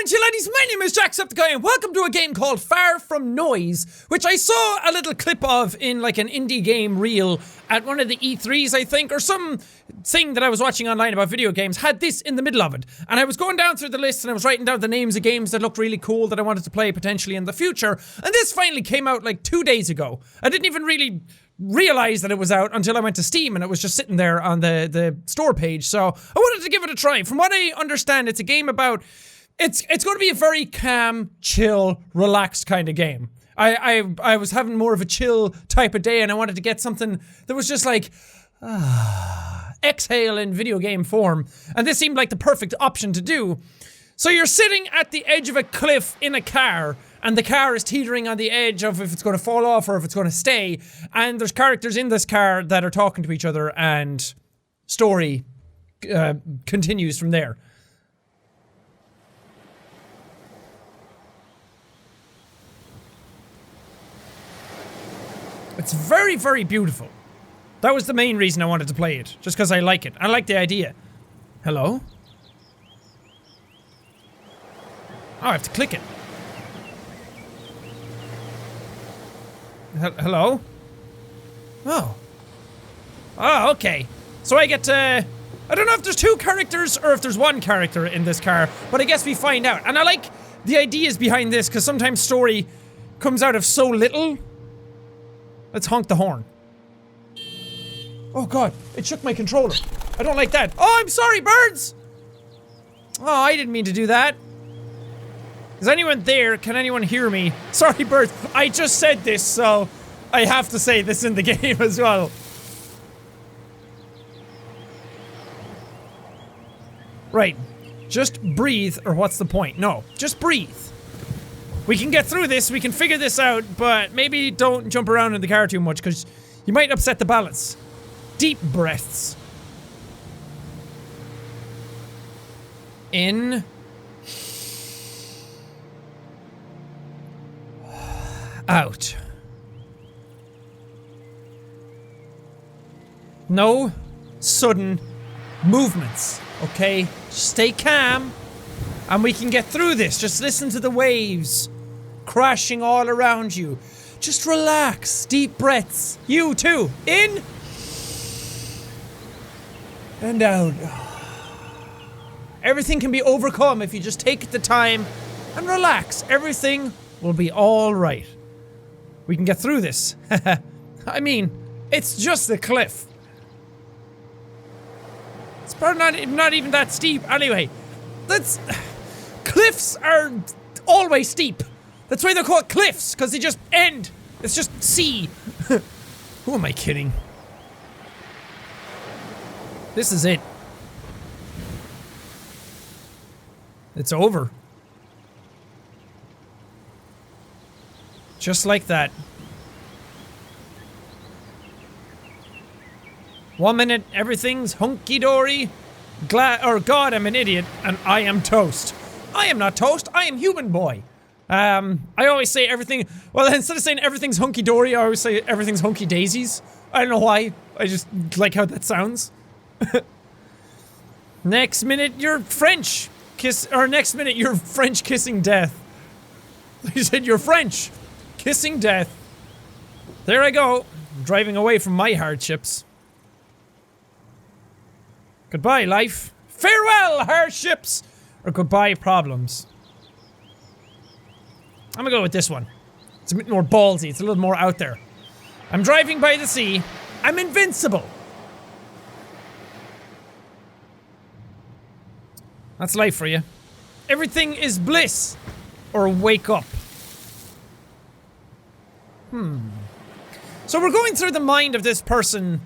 morning to you ladies, my name is Jacksepticeye and welcome to a game called Far From Noise, which I saw a little clip of in like an indie game reel at one of the E3s I think, or some thing that I was watching online about video games had this in the middle of it. And I was going down through the list and I was writing down the names of games that looked really cool that I wanted to play potentially in the future, and this finally came out like 2 days ago. I didn't even really realize that it was out until I went to Steam and it was just sitting there on the store page, so I wanted to give it a try. From what I understand, it's a game about It's going to be a very calm, chill, relaxed kind of game. I was having more of a chill type of day and I wanted to get something that was just like, exhale in video game form. And this seemed like the perfect option to do. So you're sitting at the edge of a cliff in a car, and the car is teetering on the edge of if it's going to fall off or if it's going to stay. And there's characters in this car that are talking to each other, and story continues from there. It's very, very beautiful. That was the main reason I wanted to play it. Just because I like it. I like the idea. Hello? Oh, I have to click it. Hello? Oh. Oh, okay. So I get to... I don't know if there's two characters or if there's one character in this car, but I guess we find out. And I like the ideas behind this, because sometimes story comes out of so little. Let's honk the horn. Oh god, it shook my controller. I don't like that. Oh, I'm sorry, birds! Oh, I didn't mean to do that. Is anyone there? Can anyone hear me? Sorry, birds. I just said this, so I have to say this in the game as well. Right. Just breathe, or what's the point? No, just breathe. We can get through this, we can figure this out, but maybe don't jump around in the car too much, because you might upset the balance. Deep breaths. In. Out. No sudden movements, okay? Stay calm. And we can get through this. Just listen to the waves crashing all around you. Just relax. Deep breaths. You too. In. And out. Everything can be overcome if you just take the time and relax. Everything will be all right. We can get through this. I mean, it's just a cliff. It's probably not even that steep. Anyway, cliffs are always steep. That's why they're called cliffs, because they just end. It's just sea. Who am I kidding? This is it. It's over. Just like that. 1 minute, everything's hunky-dory. God, I'm an idiot, and I am toast. I am not toast, I am human boy. I always say everything, well, instead of saying everything's hunky-dory, I always say everything's hunky-daisies. I don't know why, I just like how that sounds. Next minute, you're French. Next minute, you're French kissing death. You said you're French. Kissing death. There I go, driving away from my hardships. Goodbye, life. Farewell, hardships! Or goodbye, problems. I'm gonna go with this one. It's a bit more ballsy, it's a little more out there. I'm driving by the sea. I'm invincible. That's life for you. Everything is bliss. Or wake up. So we're going through the mind of this person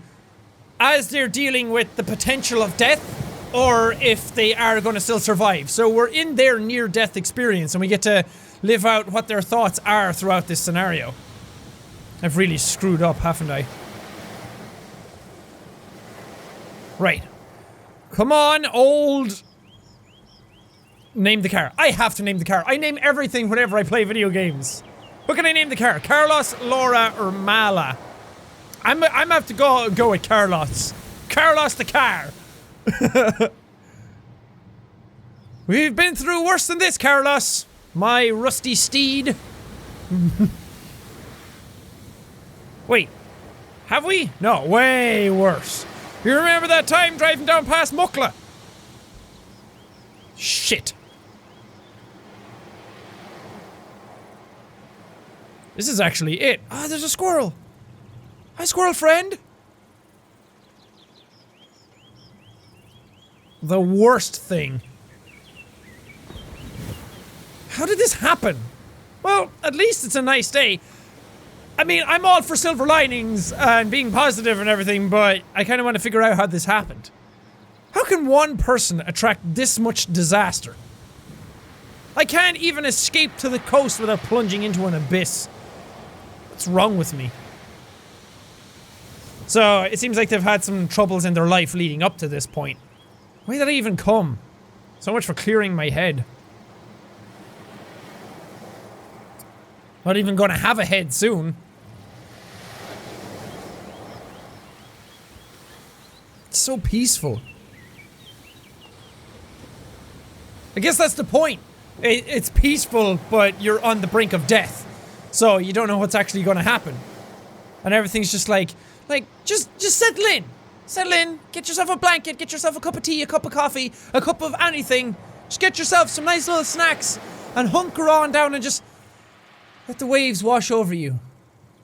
as they're dealing with the potential of death, or if they are going to still survive. So we're in their near-death experience, and we get to live out what their thoughts are throughout this scenario. I've really screwed up, haven't I? Right. Come on, old... Name the car. I have to name the car. I name everything whenever I play video games. What can I name the car? Carlos, Laura, or Mala? I'm have to go with Carlos. Carlos the car. We've been through worse than this, Carlos. My rusty steed. Wait. Have we? No, way worse. You remember that time driving down past Mukla? Shit. This is actually it. Ah, there's a squirrel. Hi, squirrel friend. The worst thing. How did this happen? Well, at least it's a nice day. I mean, I'm all for silver linings and being positive and everything, but I kind of want to figure out how this happened. How can one person attract this much disaster? I can't even escape to the coast without plunging into an abyss. What's wrong with me? So, it seems like they've had some troubles in their life leading up to this point. Why did I even come? So much for clearing my head. Not even gonna have a head soon. It's so peaceful. I guess that's the point. It's peaceful, but you're on the brink of death. So you don't know what's actually gonna happen. And everything's just like, just settle in. Settle in, get yourself a blanket, get yourself a cup of tea, a cup of coffee, a cup of anything. Just get yourself some nice little snacks and hunker on down and just let the waves wash over you.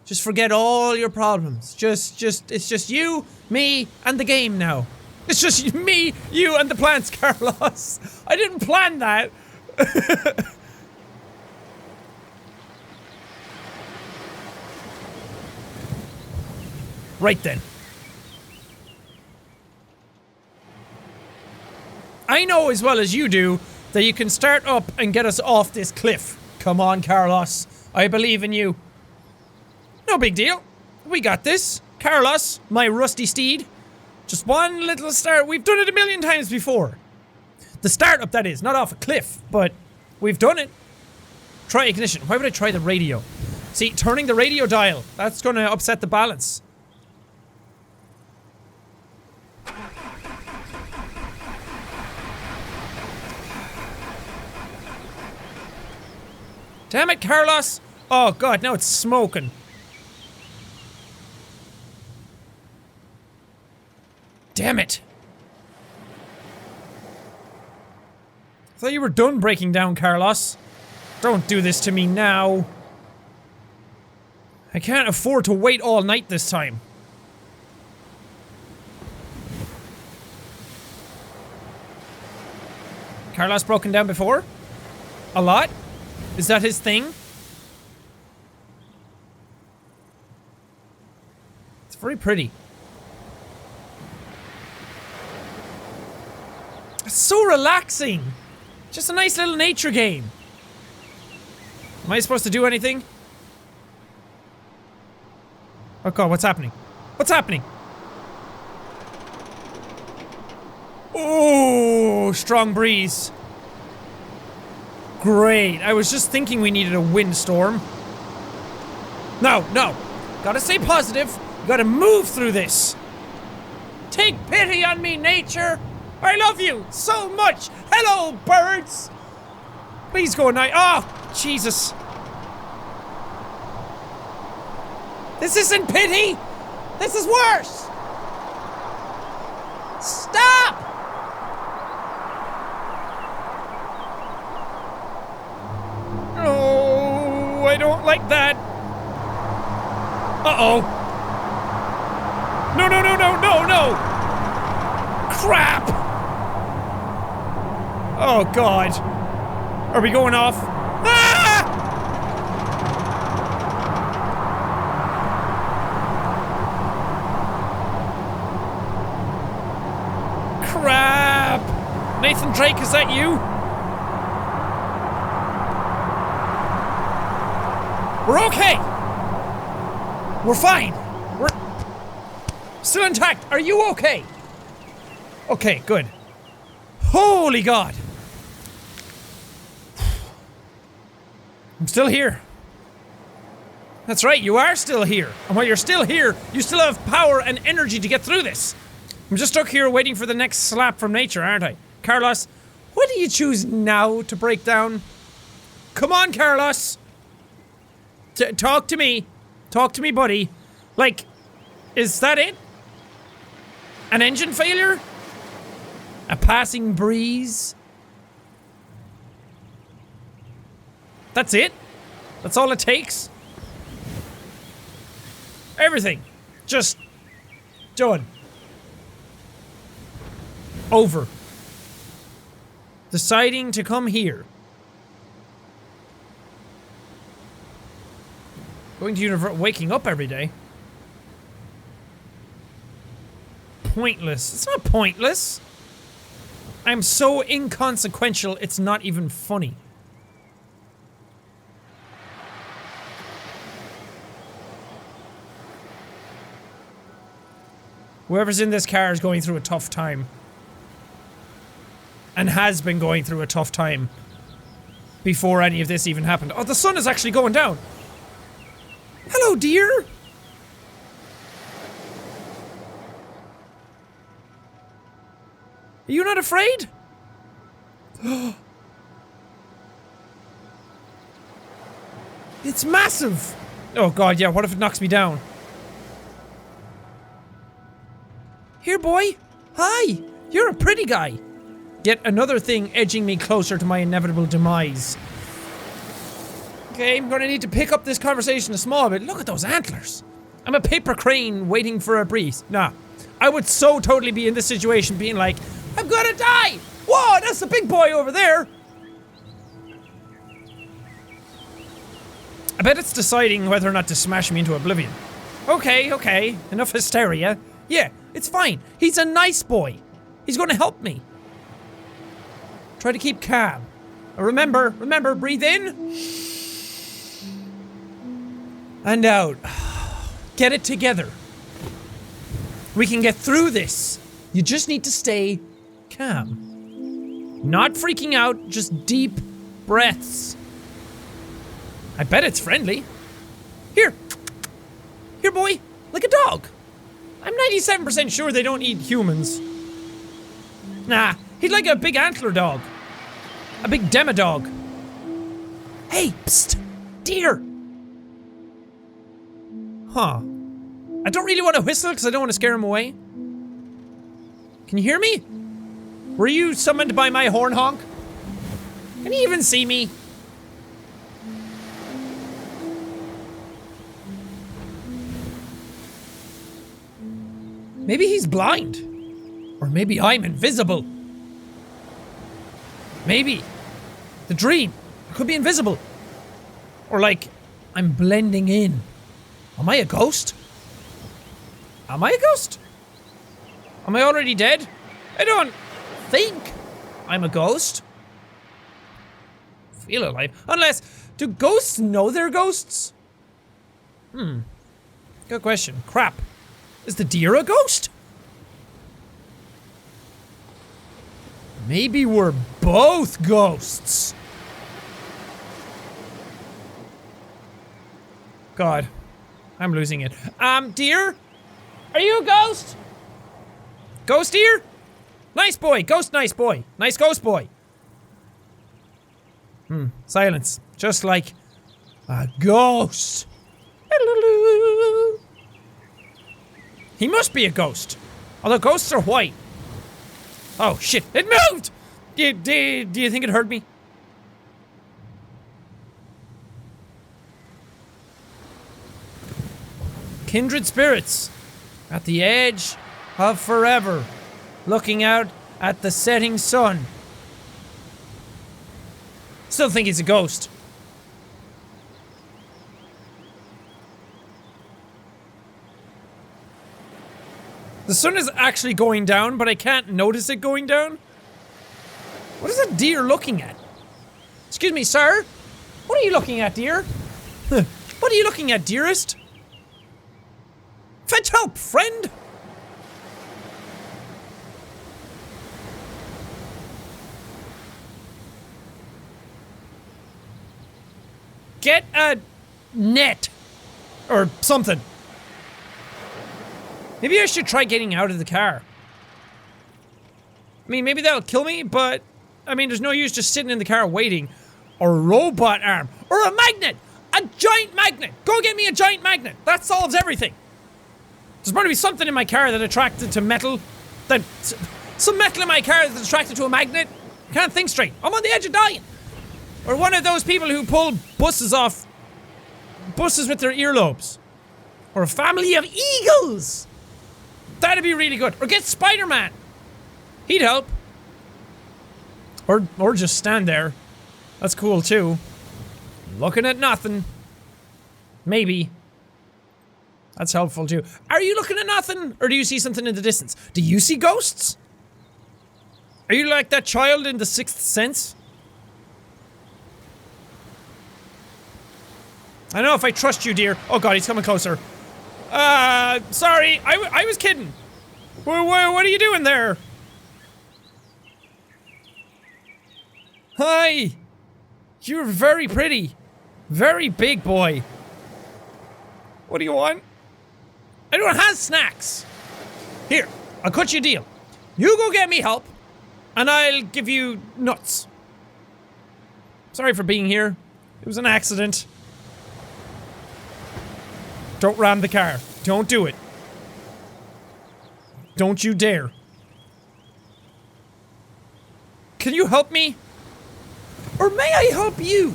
Just forget all your problems. It's just you, me, and the game now. It's just me, you, and the plants, Carlos. I didn't plan that. Right then. I know as well as you do that you can start up and get us off this cliff. Come on, Carlos. I believe in you. No big deal. We got this. Carlos, my rusty steed. Just one little start. We've done it a million times before. The start up, that is. Not off a cliff, but we've done it. Try ignition. Why would I try the radio? See, turning the radio dial. That's gonna upset the balance. Damn it, Carlos! Oh god, now it's smoking. Damn it. I thought you were done breaking down, Carlos. Don't do this to me now. I can't afford to wait all night this time. Carlos broken down before? A lot? Is that his thing? It's very pretty. It's so relaxing. Just a nice little nature game. Am I supposed to do anything? Oh god, what's happening? What's happening? Oh, strong breeze. Great. I was just thinking we needed a windstorm. No, no. Gotta stay positive. Gotta move through this. Take pity on me, nature. I love you so much. Hello, birds. Please go night. Oh, Jesus. This isn't pity. This is worse. Stop. Oh, I don't like that. Uh-oh. No, no, no, no, no, no. Crap. Oh, God. Are we going off? Ah! Crap. Nathan Drake, is that you? We're okay. We're fine. We're still intact. Are you okay? Okay, good. Holy God. I'm still here. That's right, you are still here. And while you're still here, you still have power and energy to get through this. I'm just stuck here waiting for the next slap from nature, aren't I? Carlos, Why do you choose now to break down? Come on, Carlos! Talk to me. Talk to me, buddy. Like, is that it? An engine failure? A passing breeze? That's it? That's all it takes? Everything. Just done. Over. Deciding to come here. Going to university, waking up every day. Pointless. It's not pointless. I'm so inconsequential, it's not even funny. Whoever's in this car is going through a tough time. And has been going through a tough time. Before any of this even happened. Oh, the sun is actually going down. Hello, dear. Are you not afraid? It's massive. Oh god, yeah, what if it knocks me down? Here, boy. Hi. You're a pretty guy. Yet another thing edging me closer to my inevitable demise. Okay, I'm gonna need to pick up this conversation a small bit. Look at those antlers. I'm a paper crane waiting for a breeze. Nah. I would so totally be in this situation being like, I'm gonna die! Whoa, that's the big boy over there! I bet it's deciding whether or not to smash me into oblivion. Okay, okay. Enough hysteria. Yeah, it's fine. He's a nice boy. He's gonna help me. Try to keep calm. Remember, breathe in. And out. Get it together. We can get through this. You just need to stay calm. Not freaking out, just deep breaths. I bet it's friendly. Here. Here, boy. Like a dog. I'm 97% sure they don't eat humans. Nah, he'd like a big antler dog. A big demodog. Hey, psst, dear. Huh. I don't really want to whistle because I don't want to scare him away. Can you hear me? Were you summoned by my horn honk? Can he even see me? Maybe he's blind. Or maybe I'm invisible. Maybe. The dream. I could be invisible. Or like, I'm blending in. Am I a ghost? Am I a ghost? Am I already dead? I don't think I'm a ghost. Feel alive. Unless, do ghosts know they're ghosts? Good question. Crap. Is the deer a ghost? Maybe we're both ghosts. God, I'm losing it. Deer? Are you a ghost? Ghost deer? Nice boy, ghost nice boy. Nice ghost boy. Silence. Just like a ghost. He must be a ghost. Although ghosts are white. Oh shit, it moved! Do you think it hurt me? Kindred spirits at the edge of forever, looking out at the setting sun. Still think he's a ghost. The sun is actually going down, but I can't notice it going down. What is that deer looking at? Excuse me, sir? What are you looking at, dear? What are you looking at, dearest? Fetch help, friend! Get a net. Or something. Maybe I should try getting out of the car. I mean, maybe that'll kill me, but I mean, there's no use just sitting in the car waiting. Or a robot arm. Or a magnet! A giant magnet! Go get me a giant magnet! That solves everything! There's going to be something in my car that attracted to metal. Some metal in my car that's attracted to a magnet. I can't think straight. I'm on the edge of dying. Or one of those people who pull buses off buses with their earlobes. Or a family of eagles! That'd be really good. Or get Spider-Man. He'd help. Or just stand there. That's cool too. Looking at nothing. Maybe. That's helpful too. Are you looking at nothing? Or do you see something in the distance? Do you see ghosts? Are you like that child in The Sixth Sense? I know if I trust you, dear. Oh god, he's coming closer. Sorry. I was kidding. What are you doing there? Hi. You're very pretty. Very big boy. What do you want? Anyone has snacks? Here, I'll cut you a deal. You go get me help, and I'll give you nuts. Sorry for being here. It was an accident. Don't ram the car. Don't do it. Don't you dare. Can you help me? Or may I help you?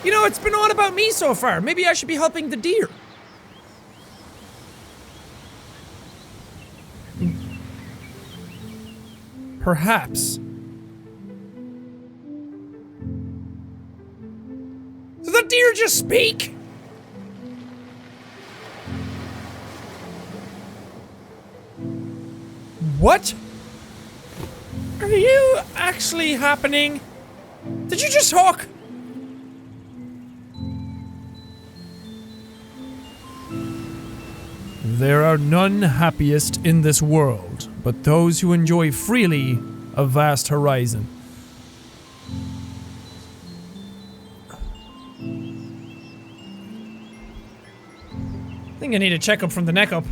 You know, it's been all about me so far. Maybe I should be helping the deer. Perhaps. Did the deer just speak? What? Are you actually happening? Did you just talk? There are none happiest in this world, but those who enjoy freely a vast horizon. I think I need a checkup from the neck up.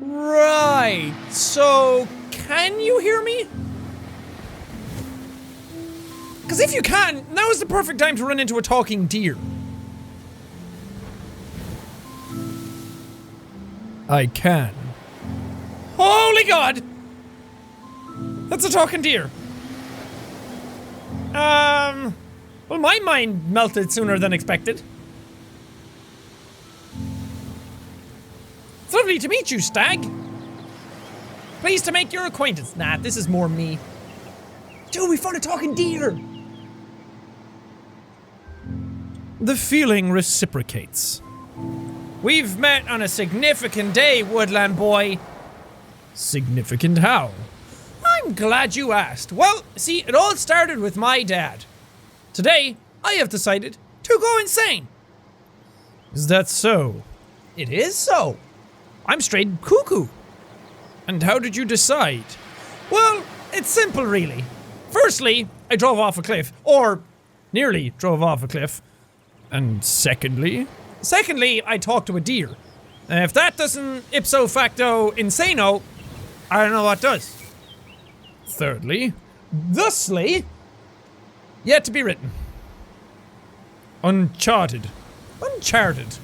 Right, so can you hear me? Because if you can, now is the perfect time to run into a talking deer. I can. Holy God! That's a talking deer. Well, my mind melted sooner than expected. It's lovely to meet you, Stag. Pleased to make your acquaintance. Nah, this is more me. Dude, we found a talking deer! The feeling reciprocates. We've met on a significant day, Woodland Boy. Significant how? I'm glad you asked. Well, see, it all started with my dad. Today, I have decided to go insane. Is that so? It is so. I'm straight cuckoo. And how did you decide? Well, it's simple, really. Firstly, I drove off a cliff. Or, nearly drove off a cliff. And secondly? Secondly, I talked to a deer. And if that doesn't ipso facto insano, I don't know what does. Thirdly, thusly, yet to be written. Uncharted. Uncharted.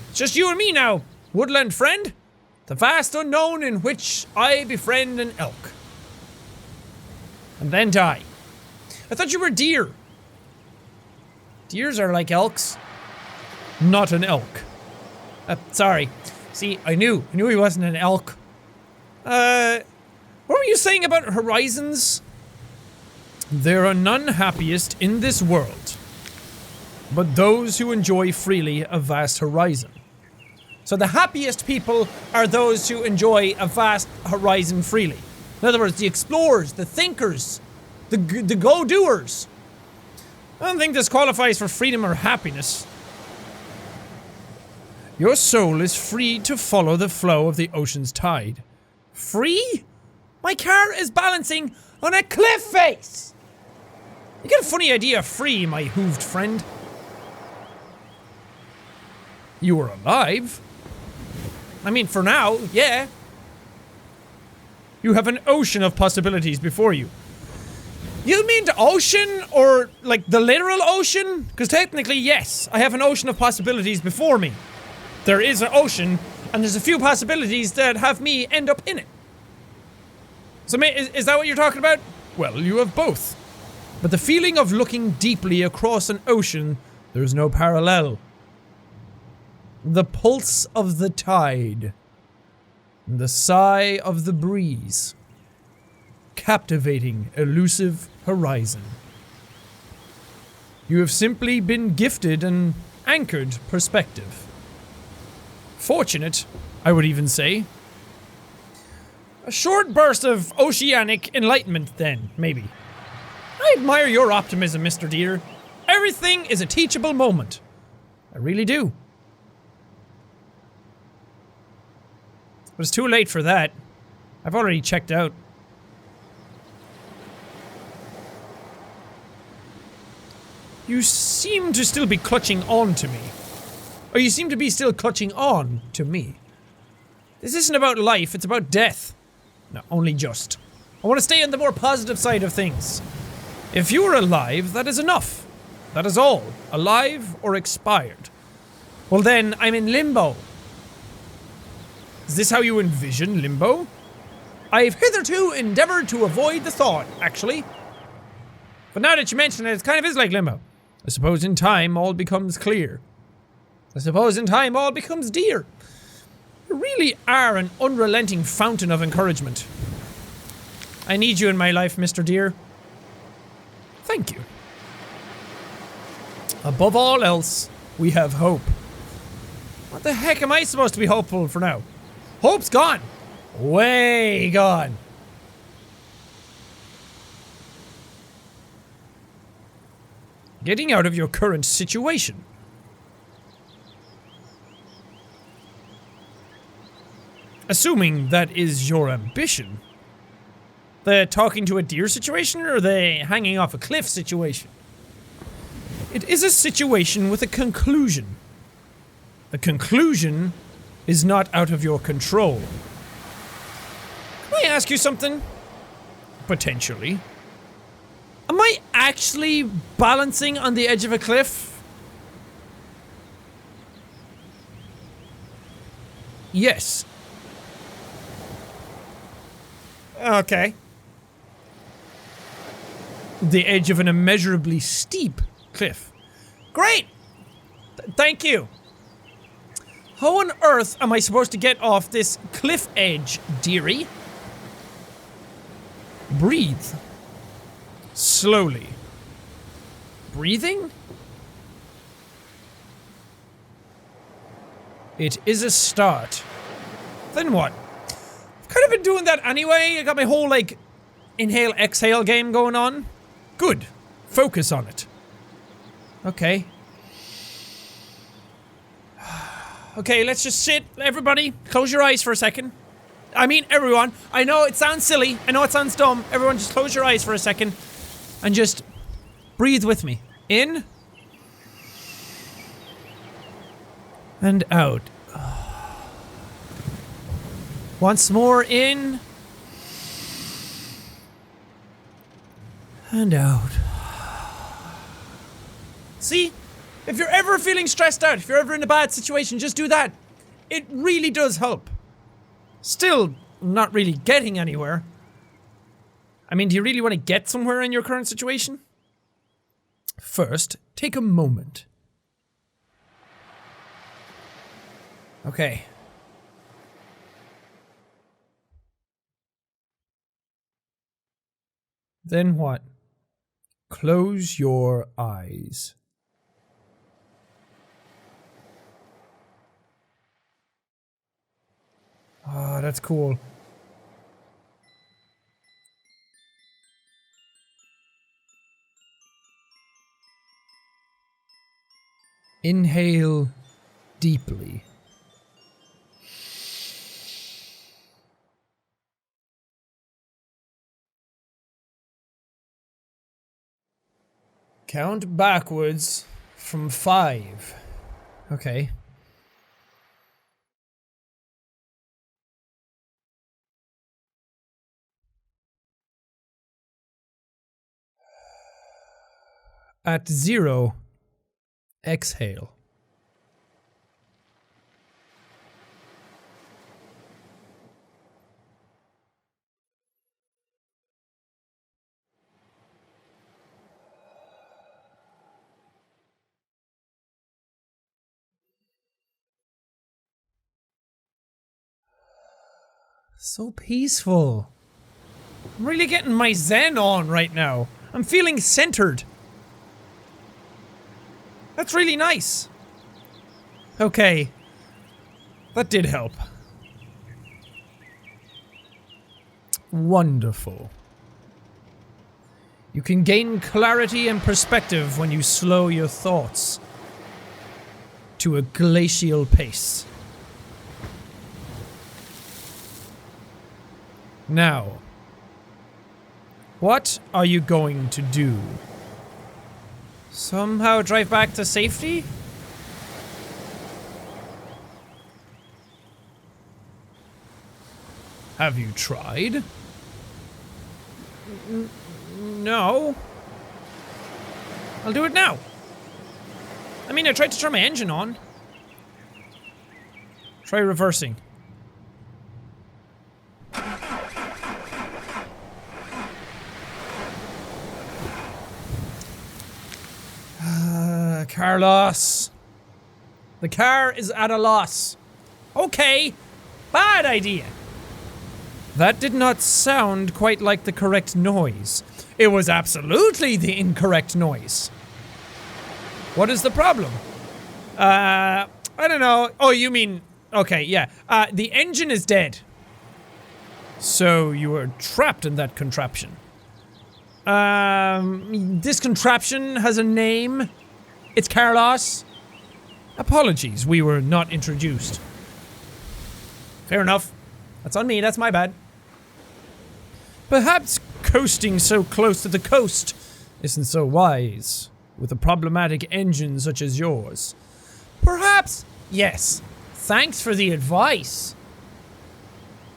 It's just you and me now, woodland friend. The vast unknown in which I befriend an elk. And then die. I thought you were deer. Deers are like elks. Not an elk. Sorry. See, I knew he wasn't an elk. What were you saying about horizons? There are none happiest in this world, but those who enjoy freely a vast horizon. So the happiest people are those who enjoy a vast horizon freely. In other words, the explorers, the thinkers, the go-doers. I don't think this qualifies for freedom or happiness. Your soul is free to follow the flow of the ocean's tide. Free? My car is balancing on a cliff face! You get a funny idea of free, my hooved friend. You are alive? I mean, for now, yeah. You have an ocean of possibilities before you. You mean the ocean, or like the literal ocean? Because technically, yes, I have an ocean of possibilities before me. There is an ocean, and there's a few possibilities that have me end up in it. So, is that what you're talking about? Well, you have both. But the feeling of looking deeply across an ocean, there's no parallel. The pulse of the tide. The sigh of the breeze. Captivating, elusive horizon. You have simply been gifted an anchored perspective. Fortunate, I would even say. A short burst of oceanic enlightenment then, maybe. I admire your optimism, Mr. Deer. Everything is a teachable moment. I really do. But it's too late for that. I've already checked out. You seem to still be clutching on to me. Or you seem to be still clutching on to me. This isn't about life, it's about death. No, only just. I want to stay on the more positive side of things. If you are alive, that is enough. That is all. Alive or expired. Well then, I'm in limbo. Is this how you envision limbo? I've hitherto endeavored to avoid the thought, actually. But now that you mention it, it kind of is like limbo. I suppose in time all becomes clear. I suppose in time all becomes dear. You really are an unrelenting fountain of encouragement. I need you in my life, Mr. Deer. Thank you. Above all else, we have hope. What the heck am I supposed to be hopeful for now? Hope's gone. Way gone. Getting out of your current situation. Assuming that is your ambition. The talking to a deer situation or the hanging off a cliff situation? It is a situation with a conclusion. The conclusion is not out of your control. Can I ask you something? Potentially. Am I actually balancing on the edge of a cliff? Yes. Okay. The edge of an immeasurably steep cliff. Great! Thank you. How on earth am I supposed to get off this cliff edge, dearie? Breathe. Slowly. Breathing? It is a start. Then what? I've kind of been doing that anyway. I got my whole, like, inhale, exhale game going on. Good. Focus on it. Okay. Okay, let's just sit. Everybody, close your eyes for a second. I mean, everyone. I know it sounds silly. I know it sounds dumb. Everyone, just close your eyes for a second. And just breathe with me. In. And out. Once more in. And out. See? If you're ever feeling stressed out, if you're ever in a bad situation, just do that. It really does help. Still not really getting anywhere. I mean, do you really want to get somewhere in your current situation? First, take a moment. Okay. Then what? Close your eyes. Ah, that's cool. Inhale deeply. Count backwards from 5. Okay. At 0, exhale. So peaceful. I'm really getting my zen on right now. I'm feeling centered. That's really nice. Okay. That did help. Wonderful. You can gain clarity and perspective when you slow your thoughts to a glacial pace. Now, what are you going to do? Somehow drive back to safety? Have you tried? No. I'll do it now. I mean, I tried to turn my engine on. Try reversing. Car loss. The car is at a loss. Okay. Bad idea. That did not sound quite like the correct noise. It was absolutely the incorrect noise. What is the problem? I don't know. Oh, you mean... Okay, yeah. The engine is dead. So you were trapped in that contraption. This contraption has a name. It's Carlos. Apologies, we were not introduced. Fair enough. That's on me, that's my bad. Perhaps coasting so close to the coast isn't so wise, with a problematic engine such as yours. Perhaps, yes. Thanks for the advice.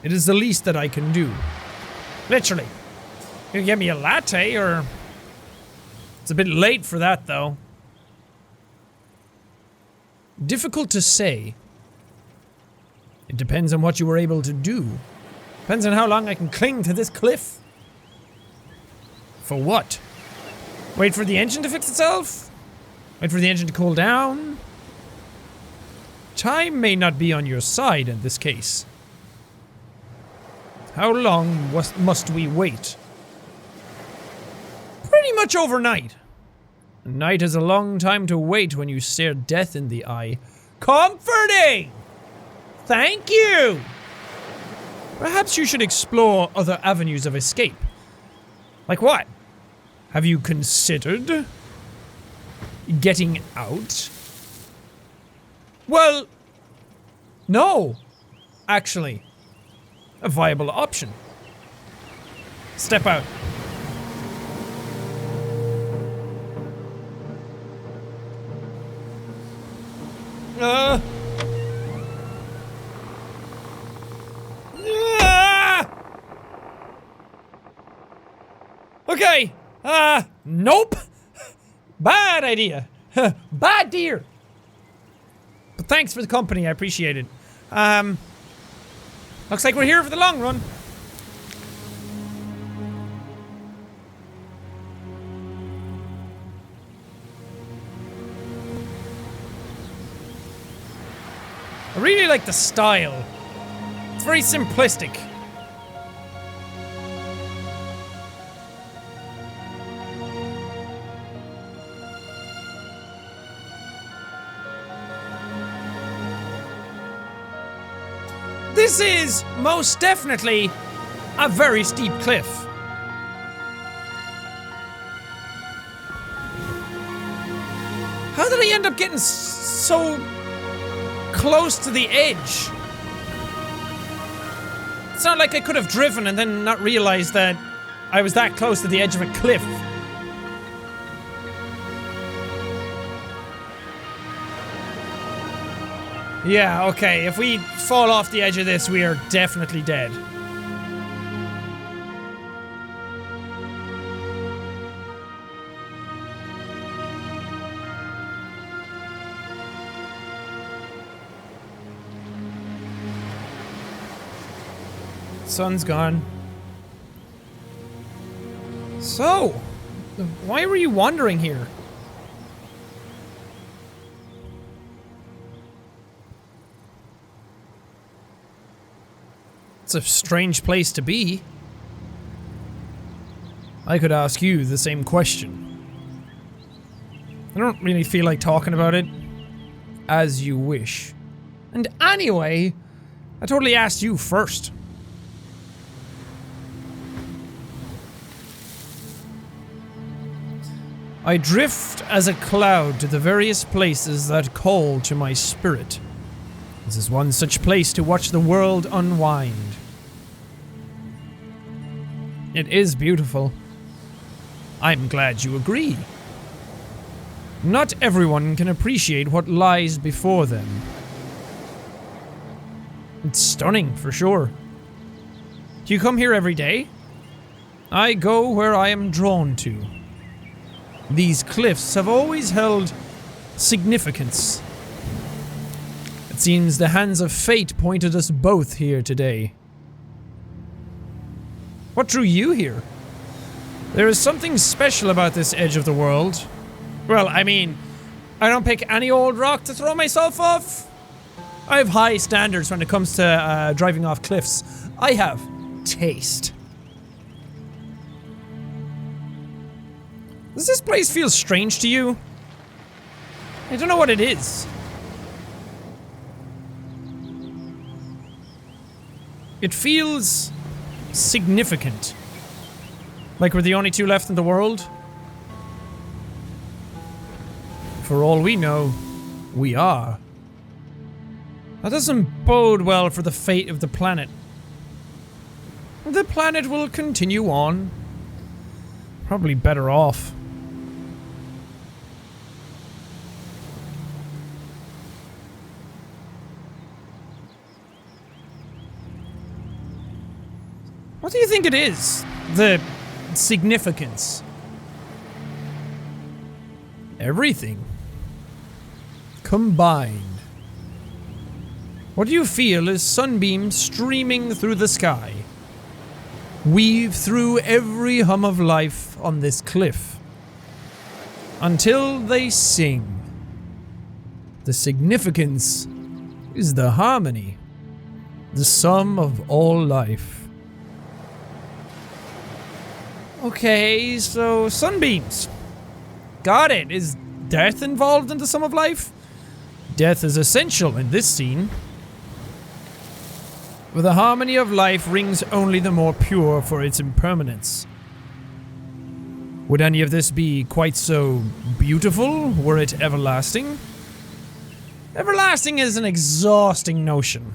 It is the least that I can do. Literally. You can get me a latte, or... It's a bit late for that, though. Difficult to say. It depends on what you were able to do. Depends on how long I can cling to this cliff. For what? Wait for the engine to fix itself? Wait for the engine to cool down? Time may not be on your side in this case. How long must we wait? Pretty much overnight. A night is a long time to wait when you stare death in the eye. Comforting! Thank you! Perhaps you should explore other avenues of escape. Like what? Have you considered getting out? Well, no. Actually, a viable option. Step out. Okay. Nope. Bad idea. Bad dear. But thanks for the company, I appreciate it. Looks like we're here for the long run. I really like the style. It's very simplistic. This is most definitely a very steep cliff. How did I end up getting so close to the edge? It's not like I could have driven and then not realized that I was that close to the edge of a cliff. Yeah, okay, if we fall off the edge of this, we are definitely dead. Sun's gone. So, why were you wandering here? It's a strange place to be. I could ask you the same question. I don't really feel like talking about it. As you wish. And anyway, I totally asked you first. I drift as a cloud to the various places that call to my spirit. This is one such place to watch the world unwind. It is beautiful. I'm glad you agree. Not everyone can appreciate what lies before them. It's stunning, for sure. Do you come here every day? I go where I am drawn to. These cliffs have always held significance. It seems the hands of fate pointed us both here today. What drew you here? There is something special about this edge of the world. Well, I mean, I don't pick any old rock to throw myself off. I have high standards when it comes to driving off cliffs. I have taste. Does this place feel strange to you? I don't know what it is. It feels significant. Like we're the only two left in the world. For all we know, we are. That doesn't bode well for the fate of the planet. The planet will continue on. Probably better off. What do you think it is? The significance? Everything. Combined. What do you feel as sunbeams streaming through the sky weave through every hum of life on this cliff until they sing? The significance is the harmony, the sum of all life. Okay, so sunbeams. Got it. Is death involved in the sum of life? Death is essential in this scene. But the harmony of life rings only the more pure for its impermanence. Would any of this be quite so beautiful were it everlasting? Everlasting is an exhausting notion.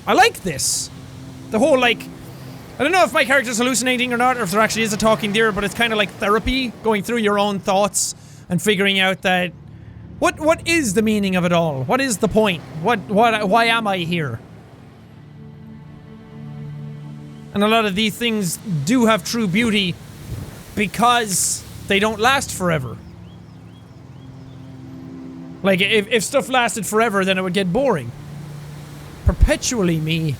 I like this. The whole, like, I don't know if my character's hallucinating or not, or if there actually is a talking deer, but it's kind of like therapy, going through your own thoughts and figuring out that what is the meaning of it all? What is the point? Why am I here? And a lot of these things do have true beauty because they don't last forever. Like, if stuff lasted forever, then it would get boring. Perpetually me.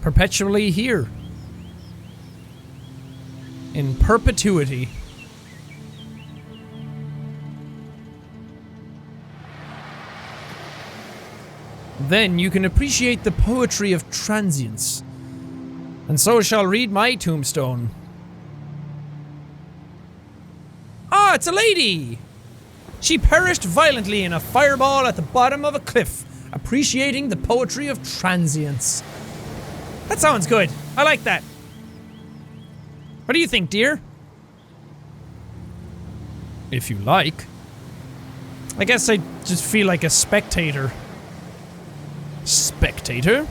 Perpetually here. In perpetuity. Then you can appreciate the poetry of transience. And so shall read my tombstone. Ah, it's a lady! She perished violently in a fireball at the bottom of a cliff, appreciating the poetry of transience. That sounds good. I like that. What do you think, dear? If you like. I guess I just feel like a spectator. Spectator?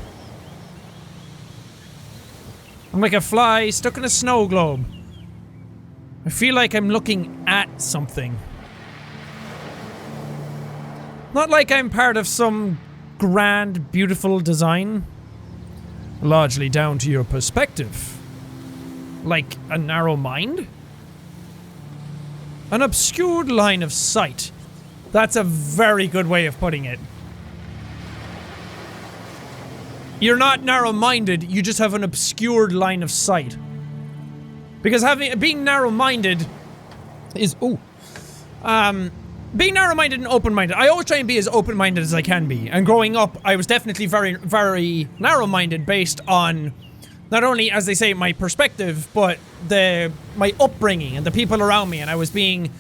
I'm like a fly stuck in a snow globe. I feel like I'm looking at something. Not like I'm part of some grand, beautiful design. Largely down to your perspective. Like a narrow mind? An obscured line of sight. That's a very good way of putting it. you're not narrow-minded, you just have an obscured line of sight. Because being narrow-minded is, being narrow-minded and open-minded. I always try and be as open-minded as I can be. And growing up, I was definitely very, very narrow-minded based on not only, as they say, my perspective, but my upbringing and the people around me. And I was being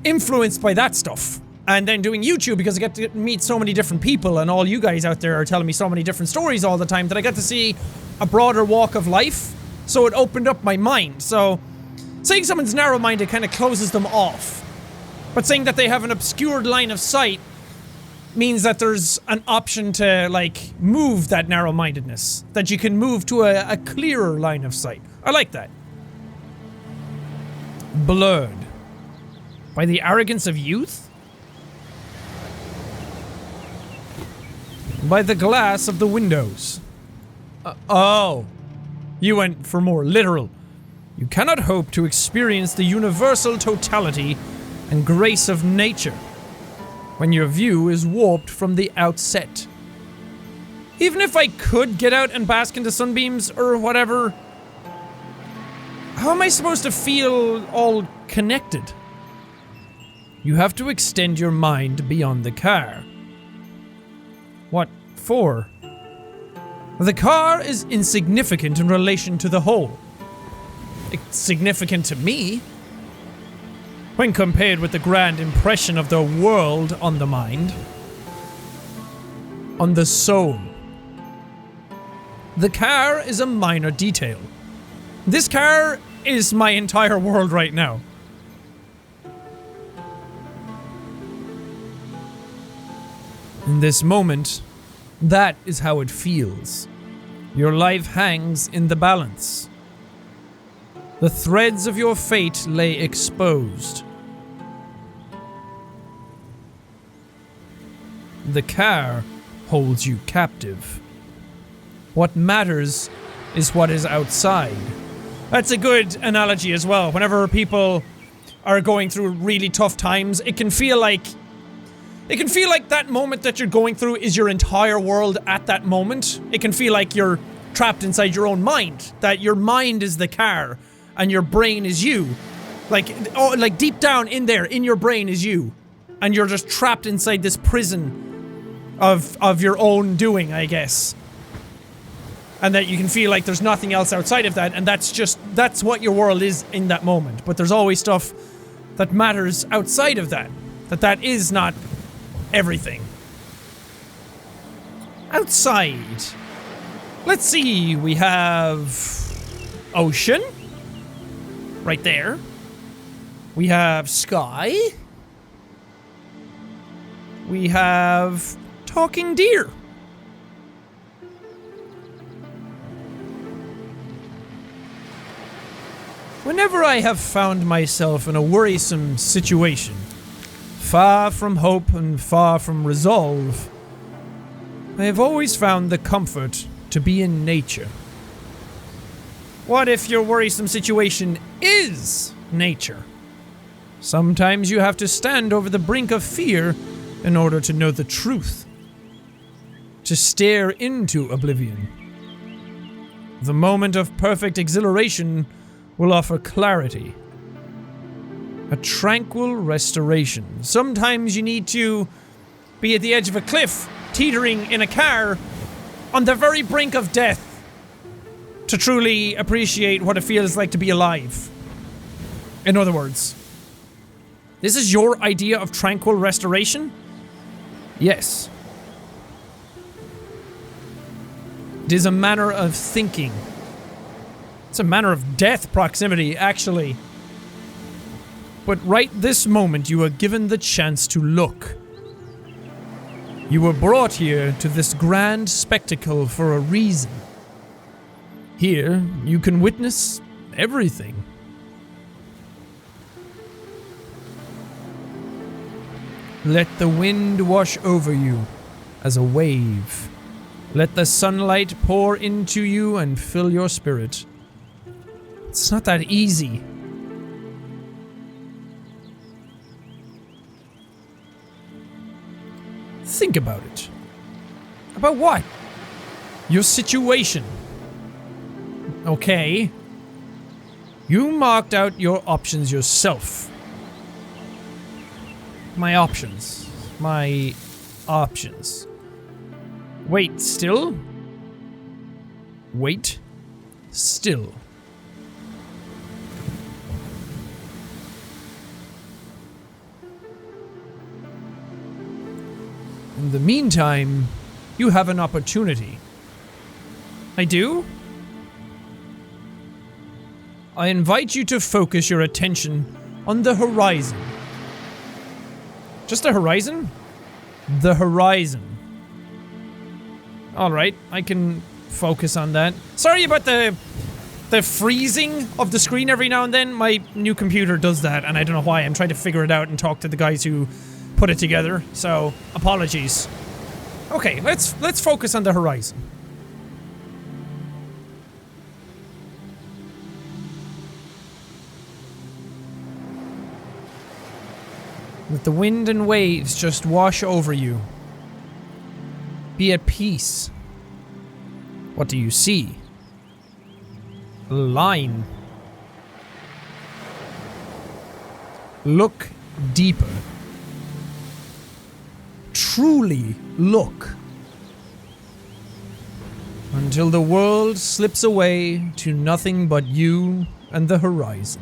influenced by that stuff. And then doing YouTube because I get to meet so many different people, and all you guys out there are telling me so many different stories all the time that I get to see a broader walk of life. So it opened up my mind. So saying someone's narrow-minded kind of closes them off. But saying that they have an obscured line of sight means that there's an option to, like, move that narrow-mindedness. That you can move to a clearer line of sight. I like that. Blurred. By the arrogance of youth? By the glass of the windows. Oh. You went for more literal. You cannot hope to experience the universal totality and grace of nature when your view is warped from the outset. Even if I could get out and bask in the sunbeams or whatever, how am I supposed to feel all connected? You have to extend your mind beyond the car. What for? The car is insignificant in relation to the whole. It's significant to me. When compared with the grand impression of the world on the mind. On the soul. The car is a minor detail. This car is my entire world right now. In this moment, that is how it feels. Your life hangs in the balance. The threads of your fate lay exposed. The car holds you captive. What matters is what is outside. That's a good analogy as well. Whenever people are going through really tough times, it can feel like that moment that you're going through is your entire world at that moment. It can feel like you're trapped inside your own mind. That your mind is the car and your brain is you. Like deep down in there, in your brain is you. And you're just trapped inside this prison of your own doing, I guess. And that you can feel like there's nothing else outside of that, and that's what your world is in that moment. But there's always stuff that matters outside of that. That is not everything. Outside. Let's see, we have ocean. Right there. We have sky. We have talking deer. Whenever I have found myself in a worrisome situation, far from hope and far from resolve, I have always found the comfort to be in nature. What if your worrisome situation is nature? Sometimes you have to stand over the brink of fear in order to know the truth. To stare into oblivion. The moment of perfect exhilaration will offer clarity. A tranquil restoration. Sometimes you need to be at the edge of a cliff, teetering in a car, on the very brink of death, to truly appreciate what it feels like to be alive. In other words, this is your idea of tranquil restoration? Yes. It is a manner of thinking. It's a manner of death proximity, actually. But right this moment, you are given the chance to look. You were brought here to this grand spectacle for a reason. Here, you can witness everything. Let the wind wash over you as a wave. Let the sunlight pour into you and fill your spirit. It's not that easy. Think about it. About what? Your situation. Okay. You marked out your options yourself. My options. My options. Wait, still? Wait. Still. In the meantime, you have an opportunity. I do? I invite you to focus your attention on the horizon. Just the horizon? The horizon. Alright, I can focus on that. Sorry about the freezing of the screen every now and then. My new computer does that, and I don't know why. I'm trying to figure it out and talk to the guys who put it together, so apologies. Okay, let's focus on the horizon. Let the wind and waves just wash over you. Be at peace. What do you see? A line. Look deeper. Truly look. Until the world slips away to nothing but you and the horizon.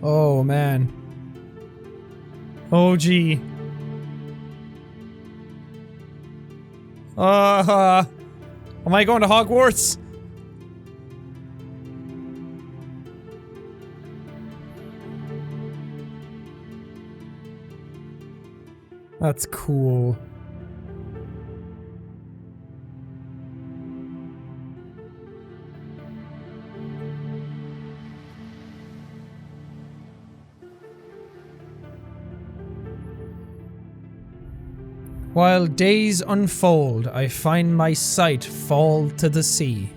Oh man. Oh gee. Am I going to Hogwarts? That's cool. While days unfold, I find my sight fall to the sea.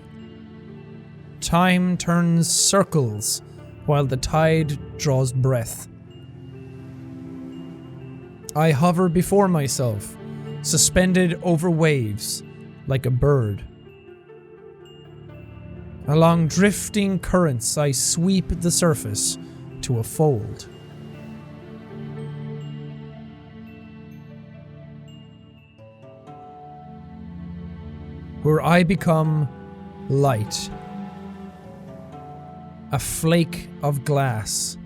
Time turns circles while the tide draws breath. I hover before myself, suspended over waves, like a bird. Along drifting currents, I sweep the surface to a fold. Where I become light, a flake of glass.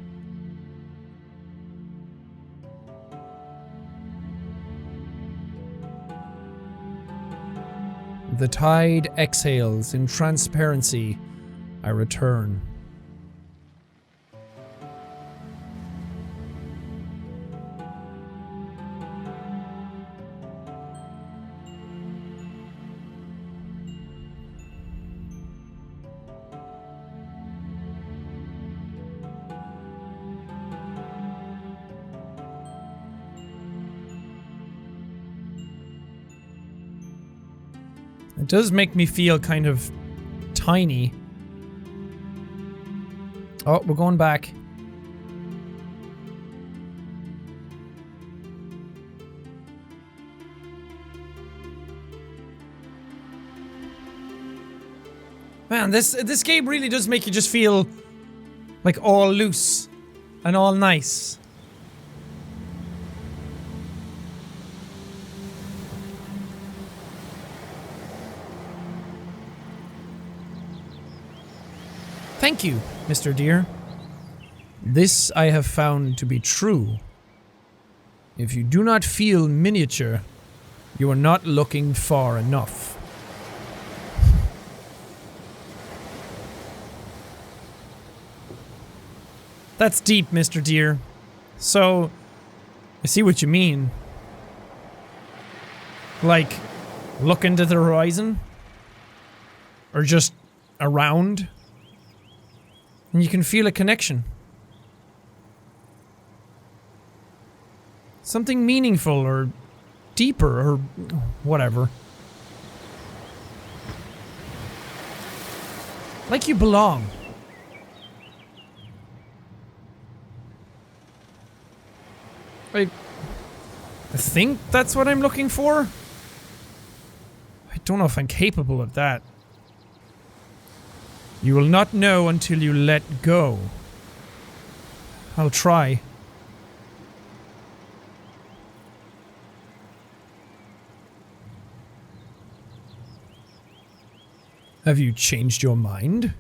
The tide exhales in transparency. I return. It does make me feel kind of tiny. Oh, we're going back. Man, this game really does make you just feel like all loose and all nice. Thank you, Mr. Deer. This I have found to be true. If you do not feel miniature, you are not looking far enough. That's deep, Mr. Deer. So, I see what you mean. Like, look into the horizon? Or just around? And you can feel a connection. Something meaningful or deeper or whatever. Like you belong. I think that's what I'm looking for. I don't know if I'm capable of that. You will not know until you let go. I'll try. Have you changed your mind?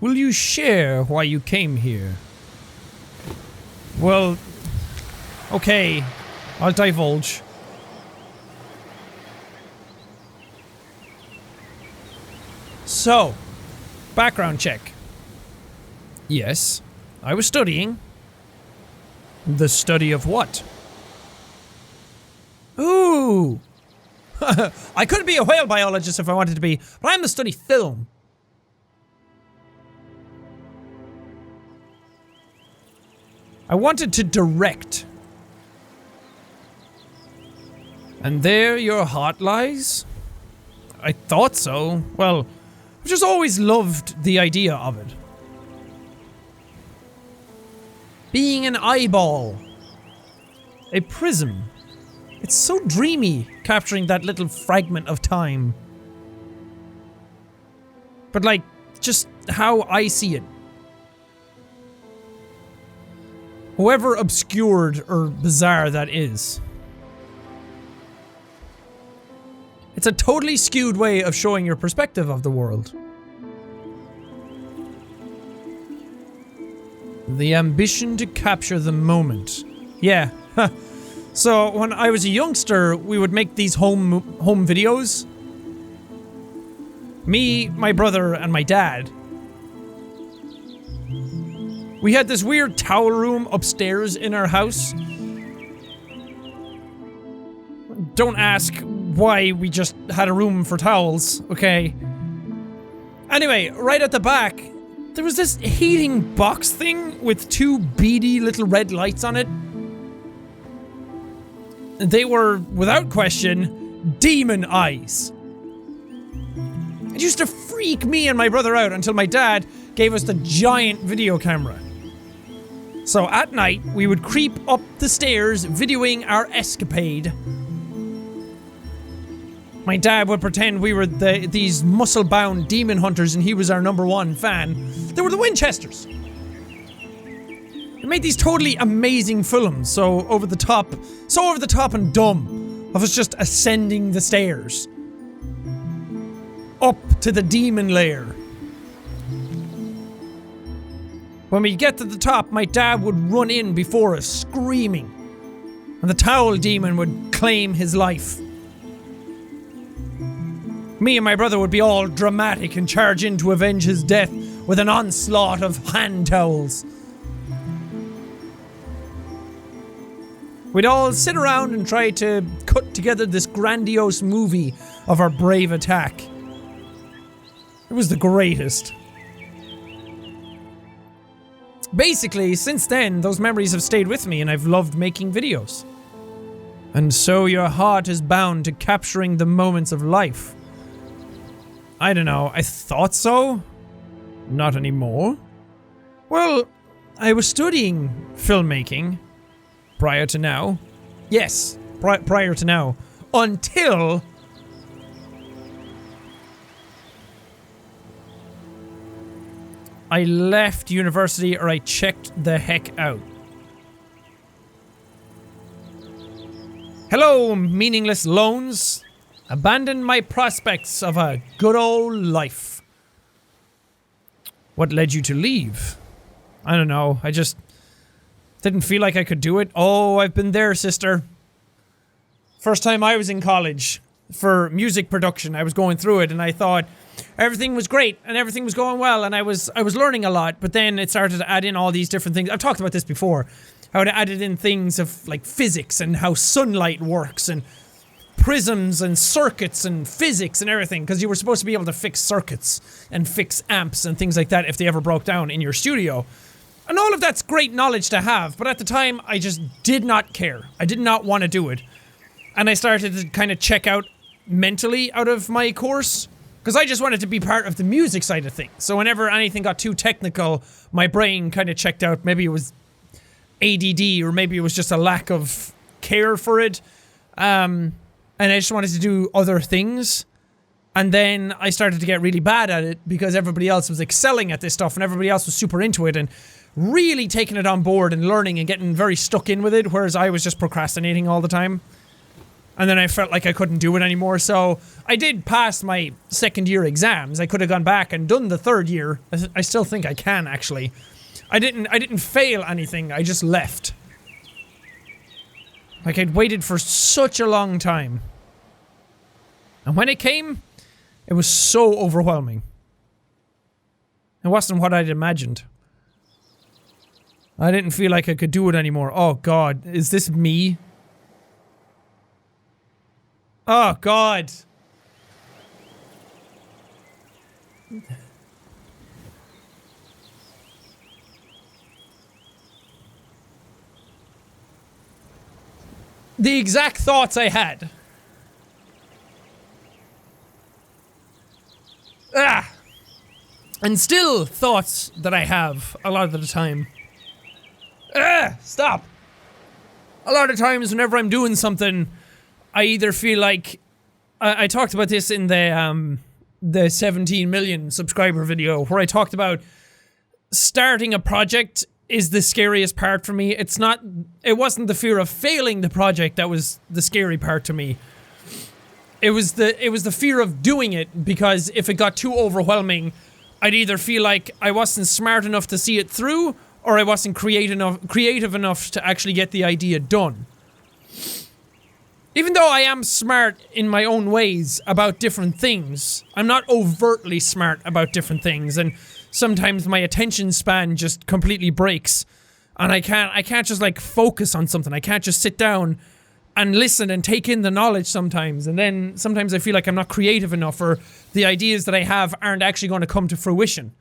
Will you share why you came here? Well, okay, I'll divulge. So, background check. Yes, I was studying. The study of what? Ooh! I could be a whale biologist if I wanted to be, but I'm to study film. I wanted to direct. And there your heart lies? I thought so. Well, I've just always loved the idea of it. Being an eyeball. A prism. It's so dreamy, capturing that little fragment of time. But like, just how I see it. However obscured or bizarre that is. It's a totally skewed way of showing your perspective of the world. The ambition to capture the moment. Yeah. So when I was a youngster, we would make these home videos. Me, my brother, and my dad. We had this weird towel room upstairs in our house. Don't ask why we just had a room for towels, okay? Anyway, right at the back, there was this heating box thing with two beady little red lights on it. They were, without question, demon eyes. It used to freak me and my brother out until my dad gave us the giant video camera. So at night, we would creep up the stairs videoing our escapade. My dad would pretend we were these muscle-bound demon hunters and he was our #1 fan. They were the Winchesters. They made these totally amazing films, so over the top and dumb, of us just ascending the stairs. Up to the demon lair. When we get to the top, my dad would run in before us, screaming. And the towel demon would claim his life. Me and my brother would be all dramatic and charge in to avenge his death with an onslaught of hand towels. We'd all sit around and try to cut together this grandiose movie of our brave attack. It was the greatest. Basically, since then, those memories have stayed with me and I've loved making videos. And so your heart is bound to capturing the moments of life. I don't know, I thought so? Not anymore. Well, I was studying filmmaking prior to now. Yes, prior to now. Until I left university or I checked the heck out. Hello, meaningless loans. Abandoned my prospects of a good old life. What led you to leave? I don't know, I just didn't feel like I could do it. Oh, I've been there, sister. First time I was in college for music production, I was going through it and I thought everything was great and everything was going well and I was learning a lot, but then it started to add in all these different things. I've talked about this before. How it added in things of like physics and how sunlight works and prisms and circuits and physics and everything, because you were supposed to be able to fix circuits and fix amps and things like that if they ever broke down in your studio. And all of that's great knowledge to have, but at the time I just did not care. I did not want to do it. And I started to kind of check out mentally out of my course Because I just wanted to be part of the music side of things. So whenever anything got too technical, my brain kind of checked out. Maybe it was ADD, or maybe it was just a lack of care for it. And I just wanted to do other things. And then I started to get really bad at it because everybody else was excelling at this stuff and everybody else was super into it and really taking it on board and learning and getting very stuck in with it, whereas I was just procrastinating all the time. And then I felt like I couldn't do it anymore, so I did pass my second year exams. I could have gone back and done the third year. I still think I can, actually. I didn't fail anything, I just left. Like, I'd waited for such a long time. And when it came, it was so overwhelming. It wasn't what I'd imagined. I didn't feel like I could do it anymore. Oh god, is this me? Oh god. The exact thoughts I had. And still thoughts that I have a lot of the time. Stop. A lot of times whenever I'm doing something, I either feel like I talked about this in the 17 million subscriber video where I talked about starting a project is the scariest part for me. It wasn't the fear of failing the project that was the scary part to me. It was the fear of doing it, because if it got too overwhelming, I'd either feel like I wasn't smart enough to see it through, or I wasn't creative enough to actually get the idea done. Even though I am smart in my own ways about different things, I'm not overtly smart about different things, and sometimes my attention span just completely breaks, and I can't just like focus on something. I can't just sit down and listen and take in the knowledge sometimes, and then sometimes I feel like I'm not creative enough, or the ideas that I have aren't actually going to come to fruition.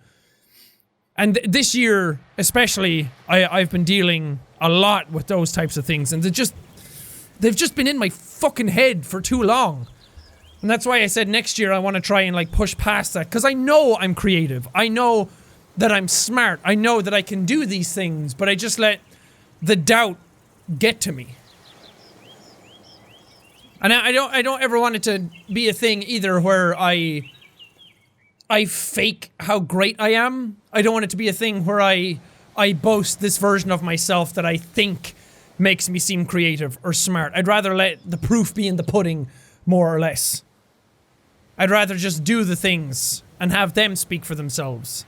And this year, especially, I've been dealing a lot with those types of things, and they've just been in my fucking head for too long. And that's why I said next year I want to try and like push past that, because I know I'm creative. I know that I'm smart. I know that I can do these things, but I just let the doubt get to me. And I don't ever want it to be a thing either where I fake how great I am. I don't want it to be a thing where I boast this version of myself that I think makes me seem creative or smart. I'd rather let the proof be in the pudding, more or less. I'd rather just do the things and have them speak for themselves.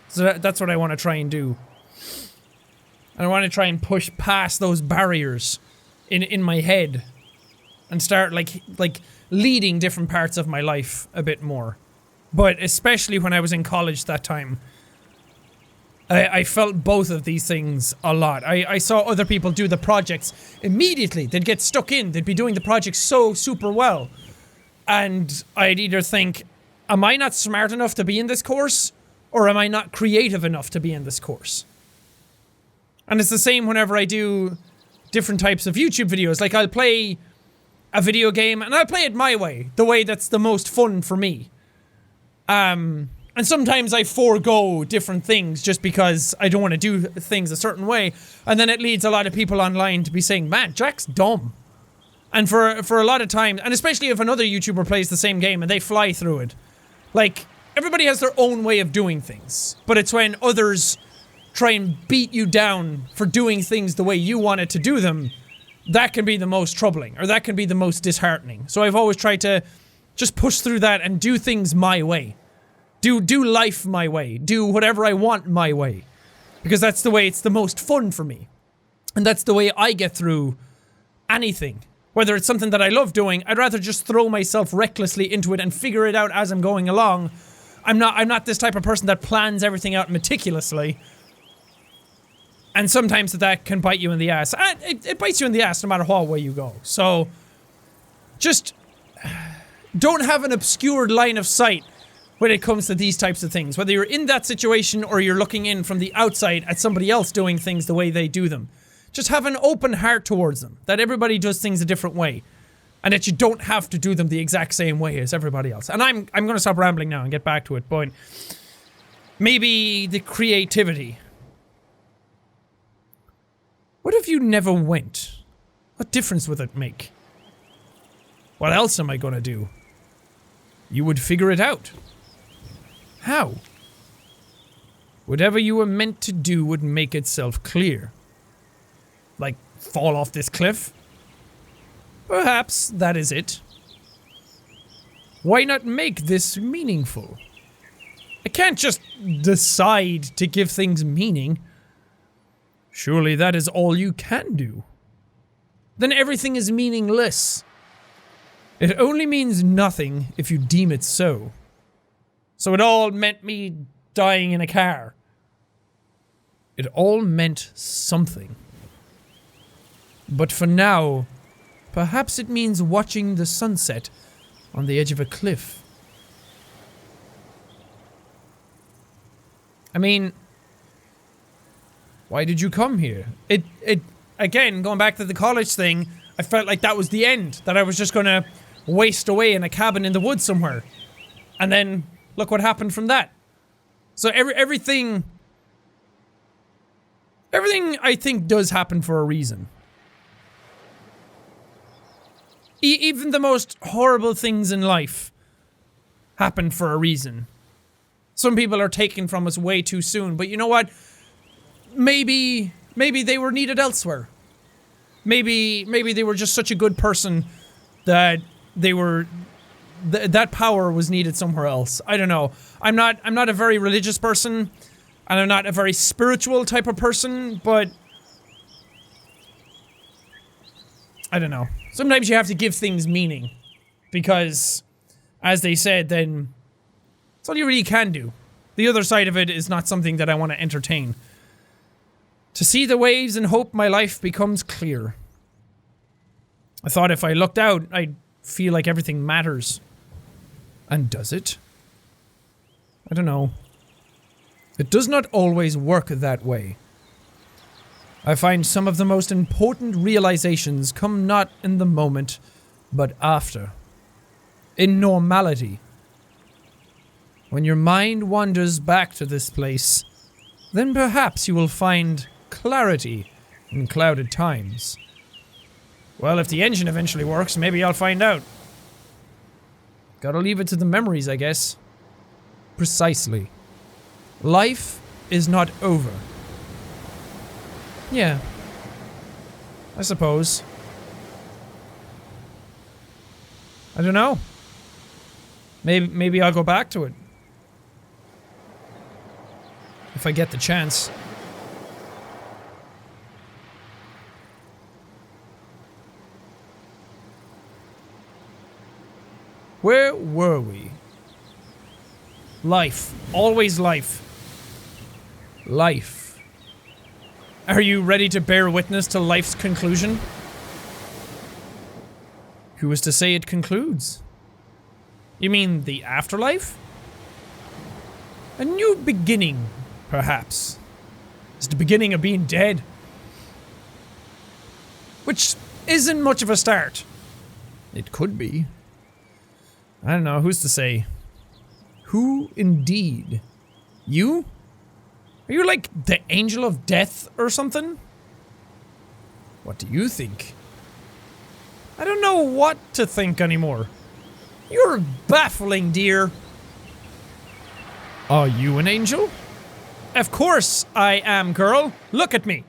So that's what I want to try and do. And I want to try and push past those barriers in my head and start like leading different parts of my life a bit more. But especially when I was in college that time, I felt both of these things a lot. I saw other people do the projects immediately. They'd get stuck in. They'd be doing the projects so super well. And I'd either think, am I not smart enough to be in this course? Or am I not creative enough to be in this course? And it's the same whenever I do different types of YouTube videos. Like, I'll play a video game and I'll play it my way. The way that's the most fun for me. And sometimes I forego different things just because I don't want to do things a certain way. And then it leads a lot of people online to be saying, man, Jack's dumb. And for a lot of time, and especially if another YouTuber plays the same game and they fly through it. Like, everybody has their own way of doing things. But it's when others try and beat you down for doing things the way you wanted to do them, that can be the most troubling, or that can be the most disheartening. So I've always tried to just push through that and do things my way. Do life my way. Do whatever I want my way. Because that's the way it's the most fun for me. And that's the way I get through anything. Whether it's something that I love doing, I'd rather just throw myself recklessly into it and figure it out as I'm going along. I'm not this type of person that plans everything out meticulously. And sometimes that can bite you in the ass. It bites you in the ass no matter what way you go. So, just don't have an obscured line of sight when it comes to these types of things. Whether you're in that situation or you're looking in from the outside at somebody else doing things the way they do them. Just have an open heart towards them. That everybody does things a different way. And that you don't have to do them the exact same way as everybody else. And I'm gonna stop rambling now and get back to it, but maybe the creativity. What if you never went? What difference would it make? What else am I gonna do? You would figure it out. How? Whatever you were meant to do would make itself clear. Like, fall off this cliff? Perhaps that is it. Why not make this meaningful? I can't just decide to give things meaning. Surely that is all you can do. Then everything is meaningless. It only means nothing if you deem it so. So it all meant me dying in a car. It all meant something. But for now, perhaps it means watching the sunset on the edge of a cliff. I mean, why did you come here? Again, going back to the college thing, I felt like that was the end. That I was just gonna waste away in a cabin in the woods somewhere. And then, look what happened from that. So everything I think does happen for a reason. Even the most horrible things in life happen for a reason. Some people are taken from us way too soon, but you know what? Maybe they were needed elsewhere. Maybe they were just such a good person that they were that power was needed somewhere else. I don't know. I'm not a very religious person, and I'm not a very spiritual type of person, but I don't know. Sometimes you have to give things meaning, because, as they said, then it's all you really can do. The other side of it is not something that I want to entertain. To see the waves and hope my life becomes clear. I thought if I looked out, I'd feel like everything matters. And does it? I don't know. It does not always work that way. I find some of the most important realizations come not in the moment, but after. In normality. When your mind wanders back to this place, then perhaps you will find clarity in clouded times. Well, if the engine eventually works, maybe I'll find out. Gotta leave it to the memories, I guess. Precisely. Life is not over. Yeah. I suppose. I don't know. Maybe I'll go back to it. If I get the chance. Where were we? Life. Always life. Life. Are you ready to bear witness to life's conclusion? Who is to say it concludes? You mean the afterlife? A new beginning, perhaps. It's the beginning of being dead. Which isn't much of a start. It could be. I don't know, who's to say? Who indeed? You? Are you like the angel of death or something? What do you think? I don't know what to think anymore. You're baffling, dear. Are you an angel? Of course I am, girl. Look at me.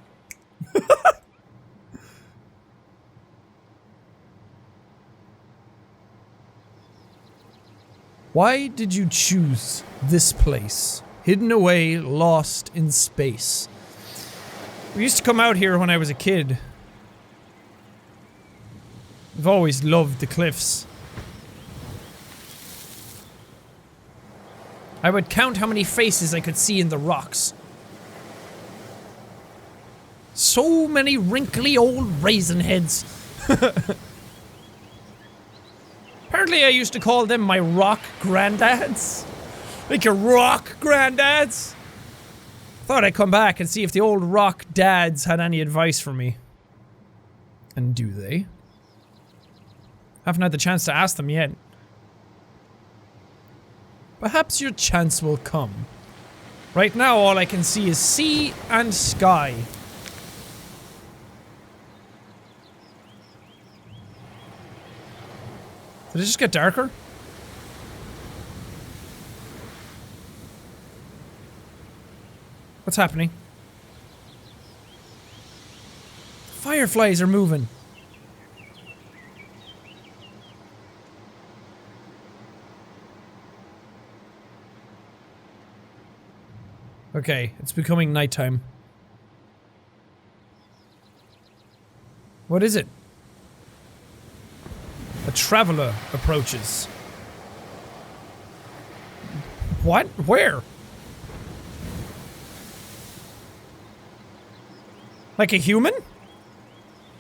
Why did you choose this place? Hidden away, lost in space. We used to come out here when I was a kid. I've always loved the cliffs. I would count how many faces I could see in the rocks. So many wrinkly old raisin heads. Apparently I used to call them my rock granddads. Like your rock granddads? Thought I'd come back and see if the old rock dads had any advice for me. And do they? Haven't had the chance to ask them yet. Perhaps your chance will come. Right now, all I can see is sea and sky. Did it just get darker? What's happening? Fireflies are moving. Okay, it's becoming nighttime. What is it? A traveler approaches. What? Where? Like a human?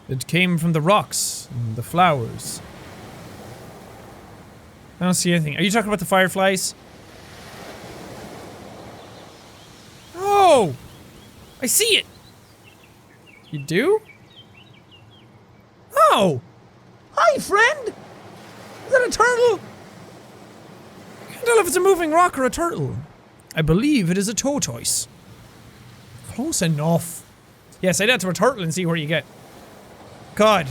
It came from the rocks and the flowers. I don't see anything. Are you talking about the fireflies? Oh! I see it! You do? Oh! Hi, friend! Is that a turtle? I can't tell if it's a moving rock or a turtle. I believe it is a tortoise. Close enough. Yeah, say that to a turtle and see where you get. God.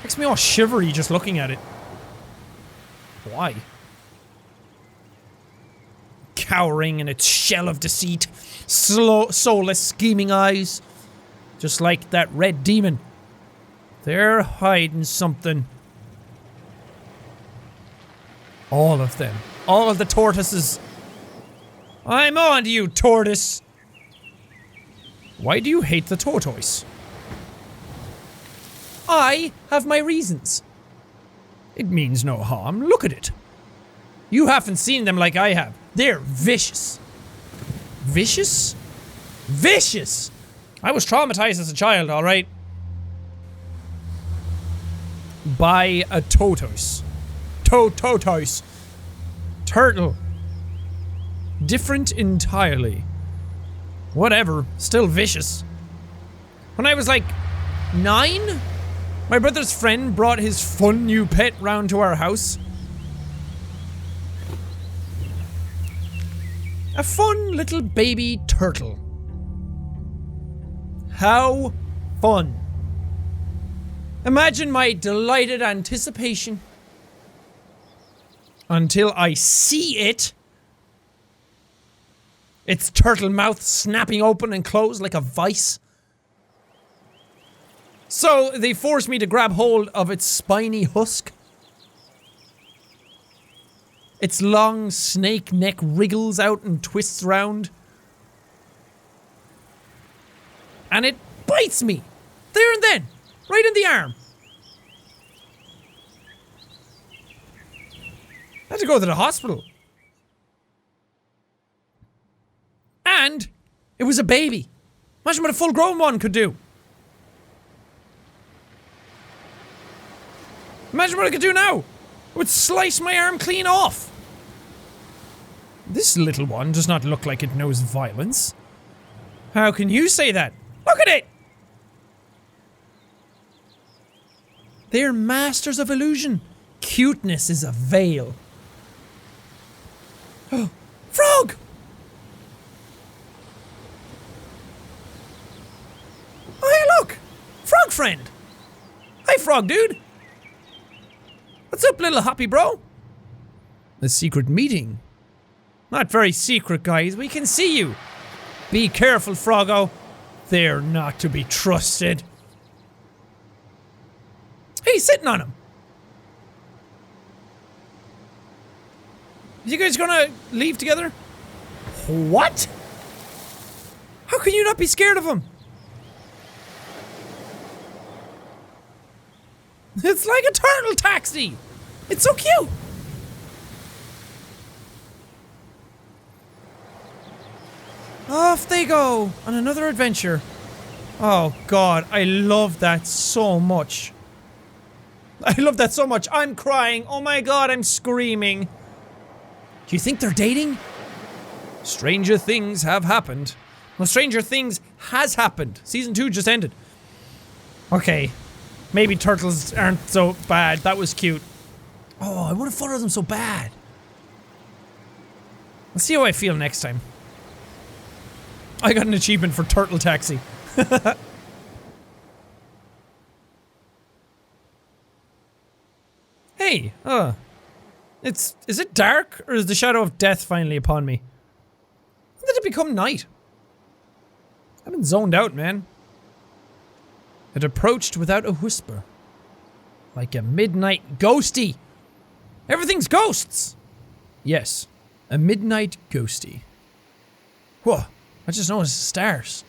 Makes me all shivery just looking at it. Why? Cowering in its shell of deceit. Soulless, scheming eyes. Just like that red demon. They're hiding something. All of them. All of the tortoises. I'm on to you, tortoise. Why do you hate the tortoise? I have my reasons. It means no harm. Look at it. You haven't seen them like I have. They're vicious. Vicious? Vicious! I was traumatized as a child, alright? By a tortoise. Tortoise. Turtle. Different entirely. Whatever. Still vicious. When I was like 9, my brother's friend brought his fun new pet round to our house. A fun little baby turtle. How fun. Imagine my delighted anticipation until I see it. Its turtle mouth snapping open and closed like a vice. So they forced me to grab hold of its spiny husk. Its long snake neck wriggles out and twists round. And it bites me! There and then! Right in the arm! I had to go to the hospital. And it was a baby. Imagine what a full-grown one could do. Imagine what it could do now. It would slice my arm clean off. This little one does not look like it knows violence. How can you say that? Look at it! They're masters of illusion. Cuteness is a veil. Oh, frog! Oh, hey, look! Frog friend! Hey, frog dude! What's up, little hoppy bro? A secret meeting. Not very secret, guys. We can see you. Be careful, Froggo. They're not to be trusted. Hey, he's sitting on him. You guys gonna leave together? What? How can you not be scared of him? It's like a turtle taxi. It's so cute. Off they go on another adventure. Oh God, I love that so much. I love that so much. I'm crying. Oh my God, I'm screaming. Do you think they're dating? Stranger things have happened. Well, Stranger Things has happened. Season 2 just ended. Okay. Maybe turtles aren't so bad. That was cute. Oh, I want to follow them so bad. Let's see how I feel next time. I got an achievement for Turtle Taxi. Hey, is it dark, or is the shadow of death finally upon me? When did it become night? I've been zoned out, man. It approached without a whisper. Like a midnight ghosty. Everything's ghosts! Yes, a midnight ghosty. Whoa, I just noticed the stars.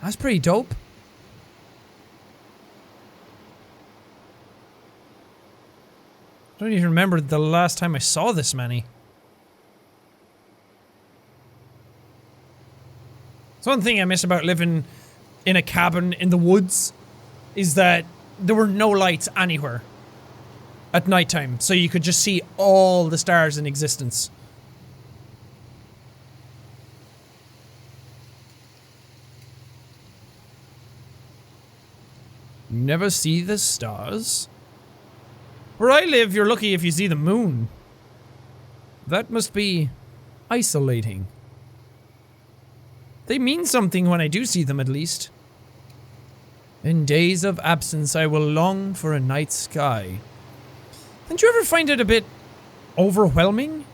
That's pretty dope. I don't even remember the last time I saw this many. It's one thing I miss about living in a cabin in the woods is that there were no lights anywhere at nighttime, so you could just see all the stars in existence. Never see the stars? Where I live, you're lucky if you see the moon. That must be isolating. They mean something when I do see them, at least. In days of absence, I will long for a night sky. Don't you ever find it a bit overwhelming?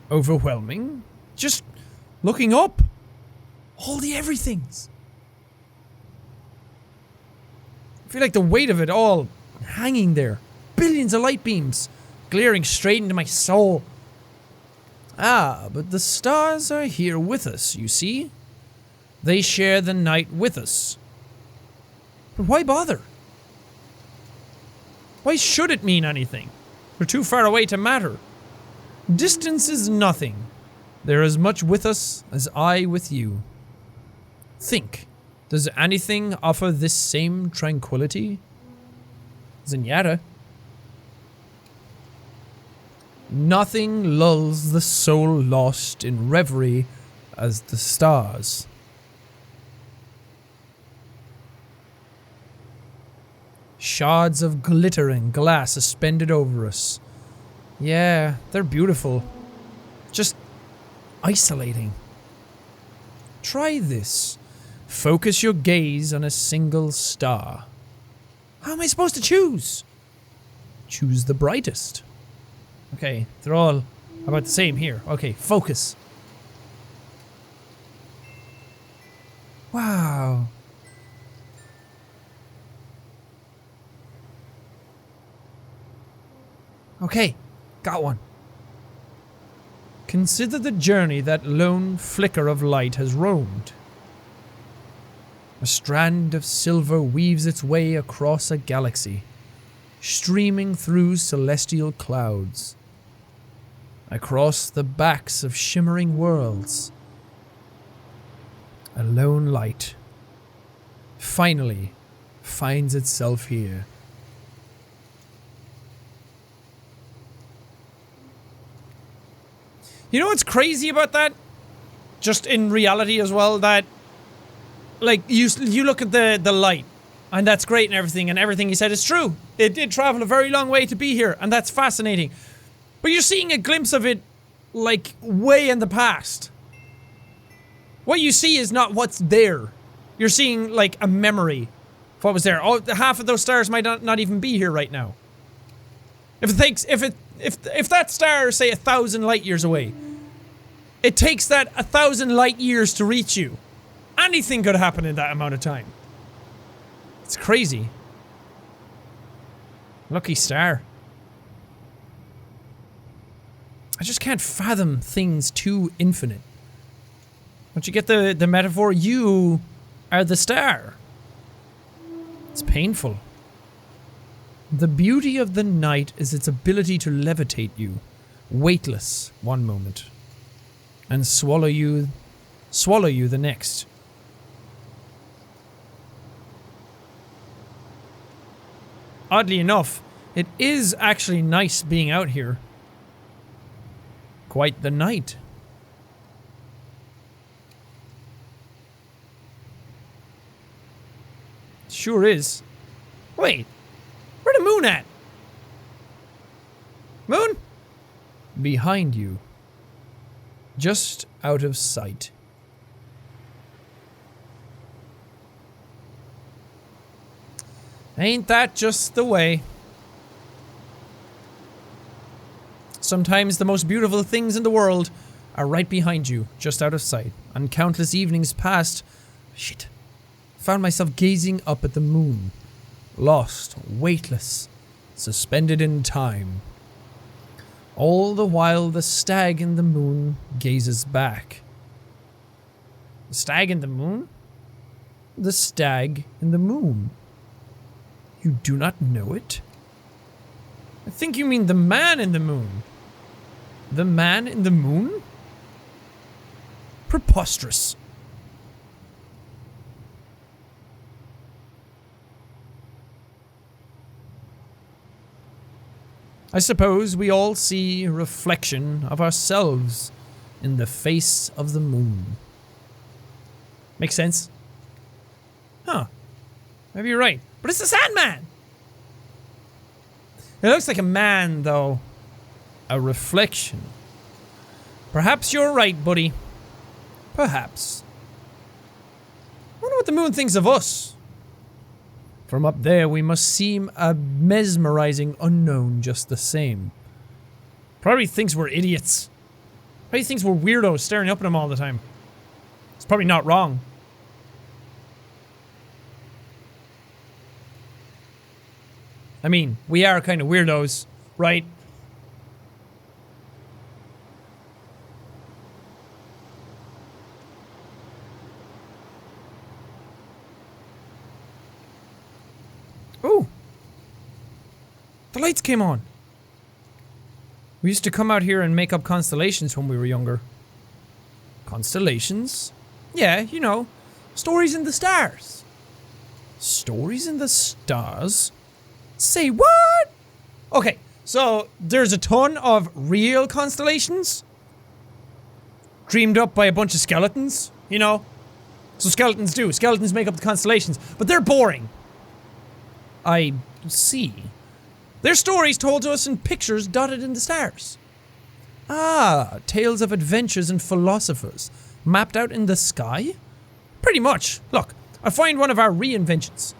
Overwhelming? Just looking up. All the everythings. I feel like the weight of it all hanging there. Billions of light beams glaring straight into my soul. Ah, but the stars are here with us, you see? They share the night with us. But why bother? Why should it mean anything? They're too far away to matter. Distance is nothing. They're as much with us as I with you. Think. Does anything offer this same tranquility? Zenyatta. Nothing lulls the soul lost in reverie as the stars. Shards of glittering glass suspended over us. Yeah, they're beautiful. Just isolating. Try this. Focus your gaze on a single star. How am I supposed to choose? Choose the brightest. Okay, they're all about the same here. Okay, focus. Wow. Okay, got one. Consider the journey that lone flicker of light has roamed. A strand of silver weaves its way across a galaxy, streaming through celestial clouds, across the backs of shimmering worlds. A lone light finally finds itself here. You know what's crazy about that? Just in reality as well, that like, you look at the light, and that's great and everything you said is true. It did travel a very long way to be here, and that's fascinating. But you're seeing a glimpse of it, like, way in the past. What you see is not what's there. You're seeing, like, a memory of what was there. Oh, half of those stars might not even be here right now. If that star, say, 1,000 light years away, it takes that 1,000 light years to reach you. Anything could happen in that amount of time. It's crazy. Lucky star. I just can't fathom things too infinite. Don't you get the metaphor? You are the star. It's painful. The beauty of the night is its ability to levitate you, weightless one moment, and swallow you the next. Oddly enough, it is actually nice being out here. Quite the night. Sure is. Wait, where'd the moon at? Moon? Behind you. Just out of sight. Ain't that just the way? Sometimes the most beautiful things in the world are right behind you, just out of sight. On countless evenings past, found myself gazing up at the moon, lost, weightless, suspended in time. All the while the stag in the moon gazes back. The stag in the moon? The stag in the moon. You do not know it? I think you mean the man in the moon. The man in the moon? Preposterous. I suppose we all see a reflection of ourselves in the face of the moon. Makes sense? Huh. Maybe you're right. But it's the Sandman! It looks like a man, though. A reflection. Perhaps you're right, buddy. Perhaps. I wonder what the moon thinks of us. From up there, we must seem a mesmerizing unknown just the same. Probably thinks we're idiots. Probably thinks we're weirdos staring up at him all the time. It's probably not wrong. I mean, we are kind of weirdos, right? Ooh. The lights came on. We used to come out here and make up constellations when we were younger. Constellations? Yeah, you know, stories in the stars. Stories in the stars? Say what? Okay, so there's a ton of real constellations dreamed up by a bunch of skeletons, you know? So skeletons do. Skeletons make up the constellations, but they're boring. I see. They're stories told to us in pictures dotted in the stars. Ah, tales of adventures and philosophers mapped out in the sky? Pretty much. Look, I find one of our reinventions.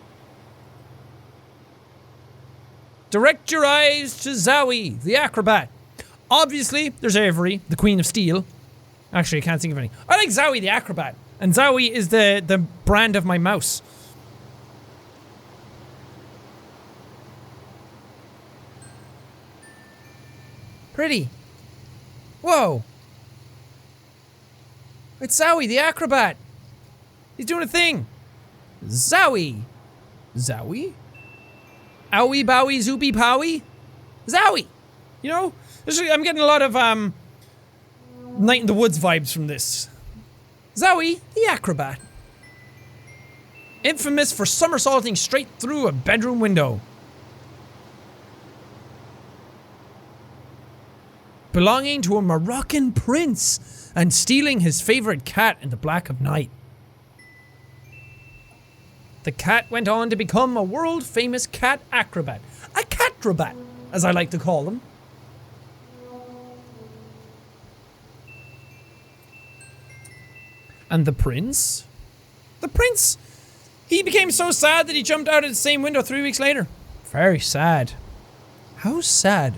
Direct your eyes to Zowie, the acrobat. Obviously, there's Avery, the Queen of Steel. Actually, I can't think of any. I like Zowie, the acrobat. And Zowie is the brand of my mouse. Pretty. Whoa. It's Zowie, the acrobat. He's doing a thing. Zowie. Zowie? Owie bowie zoopy powie? Zowie! You know? I'm getting a lot of, Night in the Woods vibes from this. Zowie, the acrobat. Infamous for somersaulting straight through a bedroom window. Belonging to a Moroccan prince and stealing his favorite cat in the black of night. The cat went on to become a world-famous cat acrobat. A catrobat, as I like to call them. And the prince? The prince, he became so sad that he jumped out of the same window 3 weeks later. Very sad. How sad.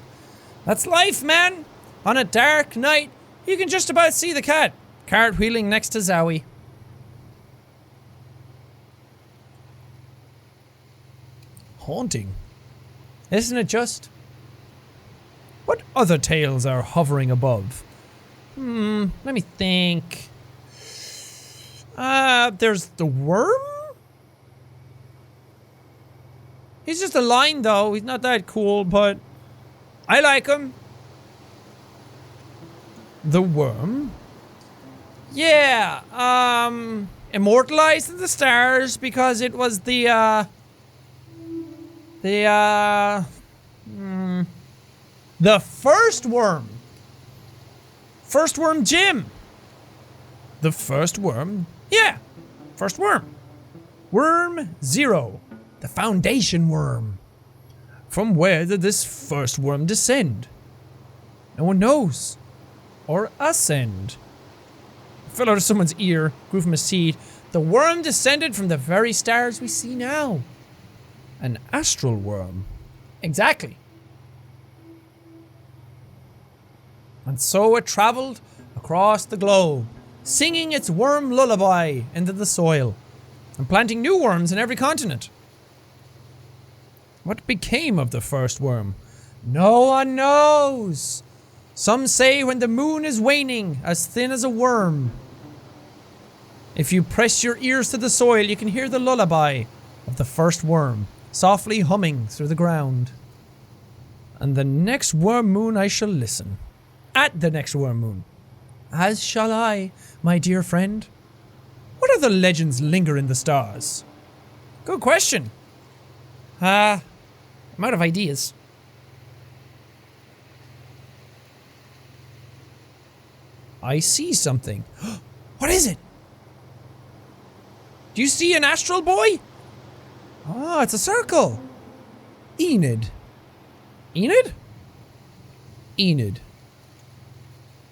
That's life, man. On a dark night, you can just about see the cat, cartwheeling next to Zowie. Haunting. Isn't it just? What other tales are hovering above? Let me think. There's the worm? He's just a line though, he's not that cool, but I like him. The worm? Yeah, immortalized in the stars because it was the first worm. First worm Jim. The first worm? Yeah, first worm. Worm 0. The foundation worm. From where did this first worm descend? No one knows. Or ascend. Fell out of someone's ear, grew from a seed. The worm descended from the very stars we see now. An astral worm. Exactly. And so it traveled across the globe, singing its worm lullaby into the soil, and planting new worms in every continent. What became of the first worm? No one knows. Some say when the moon is waning, as thin as a worm. If you press your ears to the soil, you can hear the lullaby of the first worm, softly humming through the ground. And the next worm moon I shall listen. At the next worm moon. As shall I, my dear friend. What other legends linger in the stars? Good question. I'm out of ideas. I see something. What is it? Do you see an astral boy? Oh, it's a circle. Enid. Enid? Enid.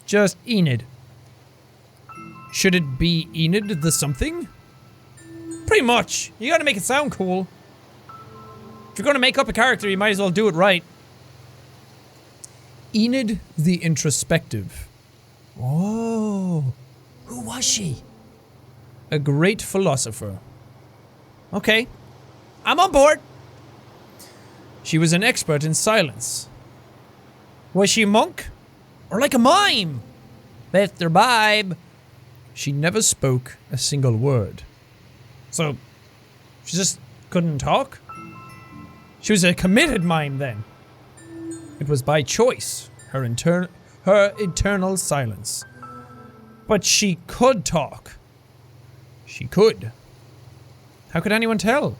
Just Enid. Should it be Enid the something? Pretty much. You gotta make it sound cool. If you're gonna make up a character, you might as well do it right. Enid the Introspective. Oh, who was she? A great philosopher. Okay, I'm on board. She was an expert in silence. Was she a monk? Or like a mime? Mr. Bibe. She never spoke a single word. So, she just couldn't talk? She was a committed mime then. It was by choice, her eternal silence. But she could talk. She could. How could anyone tell?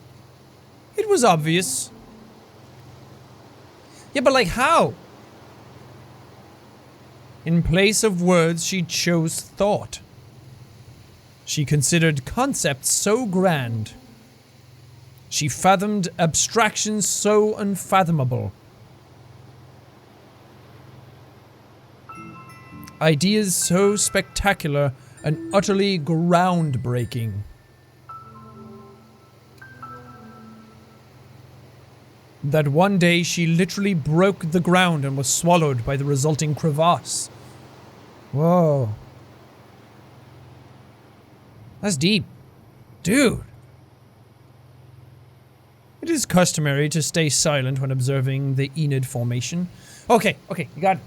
It was obvious. Yeah, but like how? In place of words, she chose thought. She considered concepts so grand. She fathomed abstractions so unfathomable. Ideas so spectacular and utterly groundbreaking. That one day she literally broke the ground and was swallowed by the resulting crevasse. Whoa. That's deep. Dude. It is customary to stay silent when observing the Enid formation. Okay, you got it.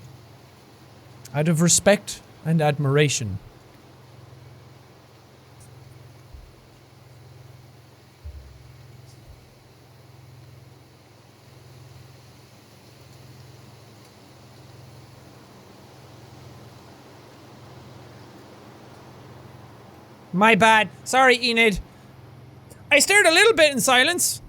Out of respect and admiration. My bad. Sorry, Enid. I stared a little bit in silence.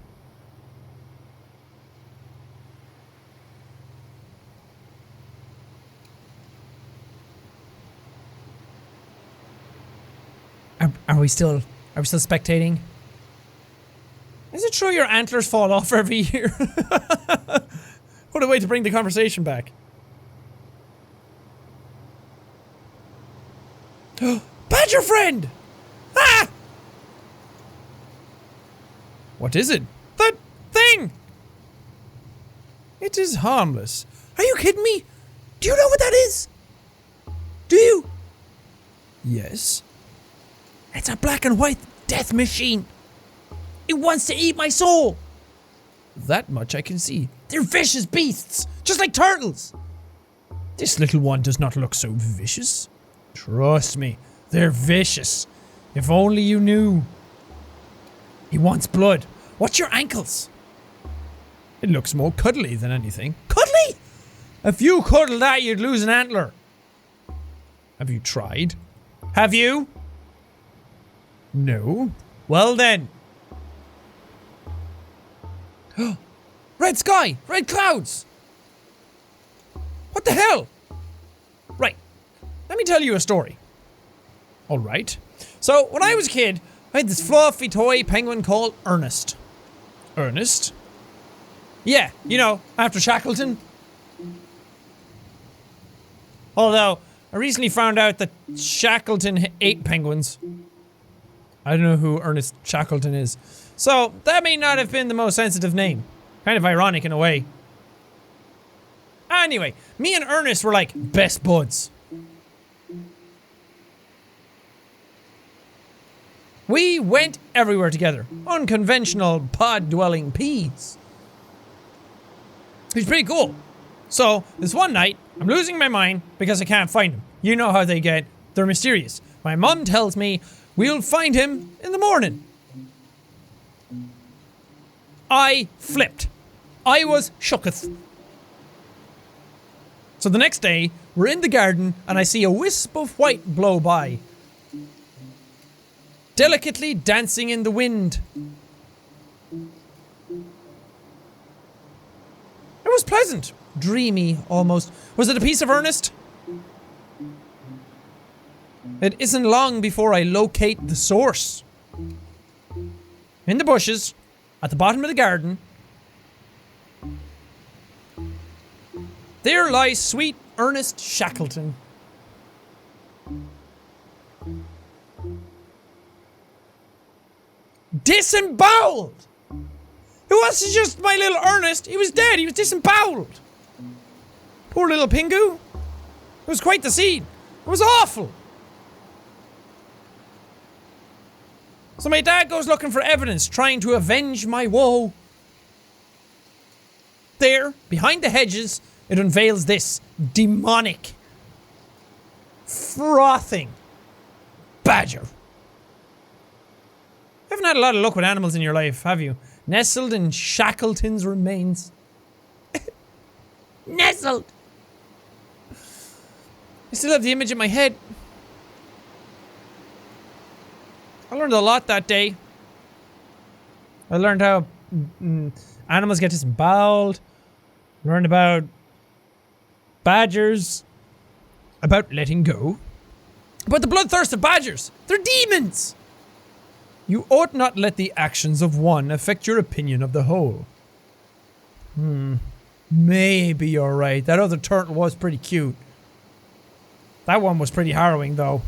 Are we still spectating? Is it true your antlers fall off every year? What a way to bring the conversation back. Badger friend! Ah! What is it? That thing! It is harmless. Are you kidding me? Do you know what that is? Do you? Yes. It's a black and white death machine. It wants to eat my soul. That much I can see. They're vicious beasts, just like turtles. This little one does not look so vicious. Trust me, they're vicious. If only you knew. He wants blood. Watch your ankles. It looks more cuddly than anything. Cuddly? If you cuddle that, you'd lose an antler. Have you tried? Have you? No. Well then. Red sky! Red clouds! What the hell? Right. Let me tell you a story. Alright. So, when I was a kid, I had this fluffy toy penguin called Ernest. Ernest? Yeah, you know, after Shackleton. Although, I recently found out that Shackleton ate penguins. I don't know who Ernest Shackleton is. So, that may not have been the most sensitive name. Kind of ironic in a way. Anyway, me and Ernest were like best buds. We went everywhere together. Unconventional pod-dwelling peas. It was pretty cool. So, this one night, I'm losing my mind because I can't find him. You know how they get. They're mysterious. My mum tells me we'll find him in the morning. I flipped. I was shooketh. So the next day, we're in the garden and I see a wisp of white blow by. Delicately dancing in the wind. It was pleasant. Dreamy, almost. Was it a piece of Ernest? It isn't long before I locate the source. In the bushes, at the bottom of the garden, there lies sweet Ernest Shackleton. Disemboweled! It wasn't just my little Ernest, he was dead, he was disemboweled. Poor little Pingu. It was quite the scene. It was awful. So my dad goes looking for evidence, trying to avenge my woe. There, behind the hedges, it unveils this demonic, frothing badger. You haven't had a lot of luck with animals in your life, have you? Nestled in Shackleton's remains. Nestled! I still have the image in my head. I learned a lot that day. I learned how animals get disemboweled. Learned about badgers. About letting go. About the bloodthirst of badgers. They're demons! You ought not let the actions of one affect your opinion of the whole. Maybe you're right. That other turtle was pretty cute. That one was pretty harrowing, though.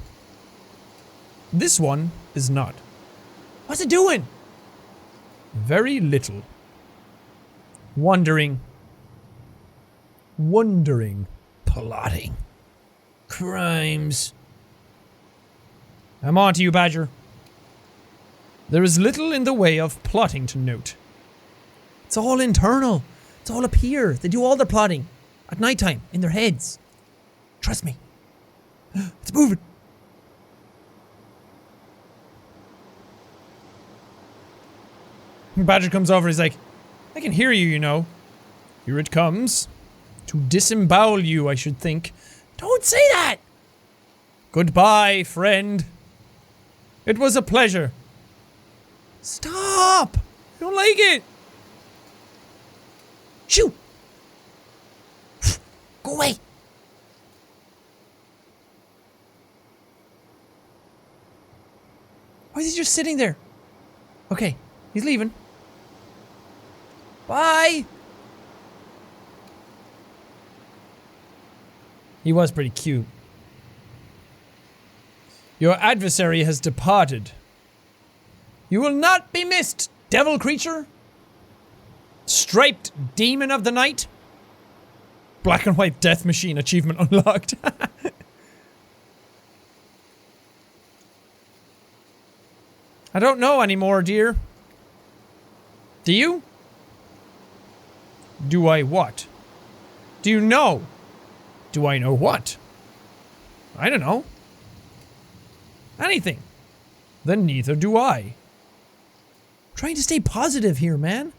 This one is not. What's it doing? Very little. Wondering. Plotting. Crimes. I'm on to you, Badger. There is little in the way of plotting to note. It's all internal. It's all up here. They do all their plotting. At nighttime, in their heads. Trust me. It's moving. Badger comes over, he's like, I can hear you, you know. Here it comes. To disembowel you, I should think. Don't say that! Goodbye, friend. It was a pleasure. Stop! I don't like it. Shoo! Go away! Why is he just sitting there? Okay, he's leaving. Bye! He was pretty cute. Your adversary has departed. You will not be missed, devil creature! Striped demon of the night? Black and white death machine achievement unlocked. I don't know anymore, dear. Do you? Do I what? Do you know? Do I know what? I don't know. Anything. Then neither do I. I'm trying to stay positive here, man.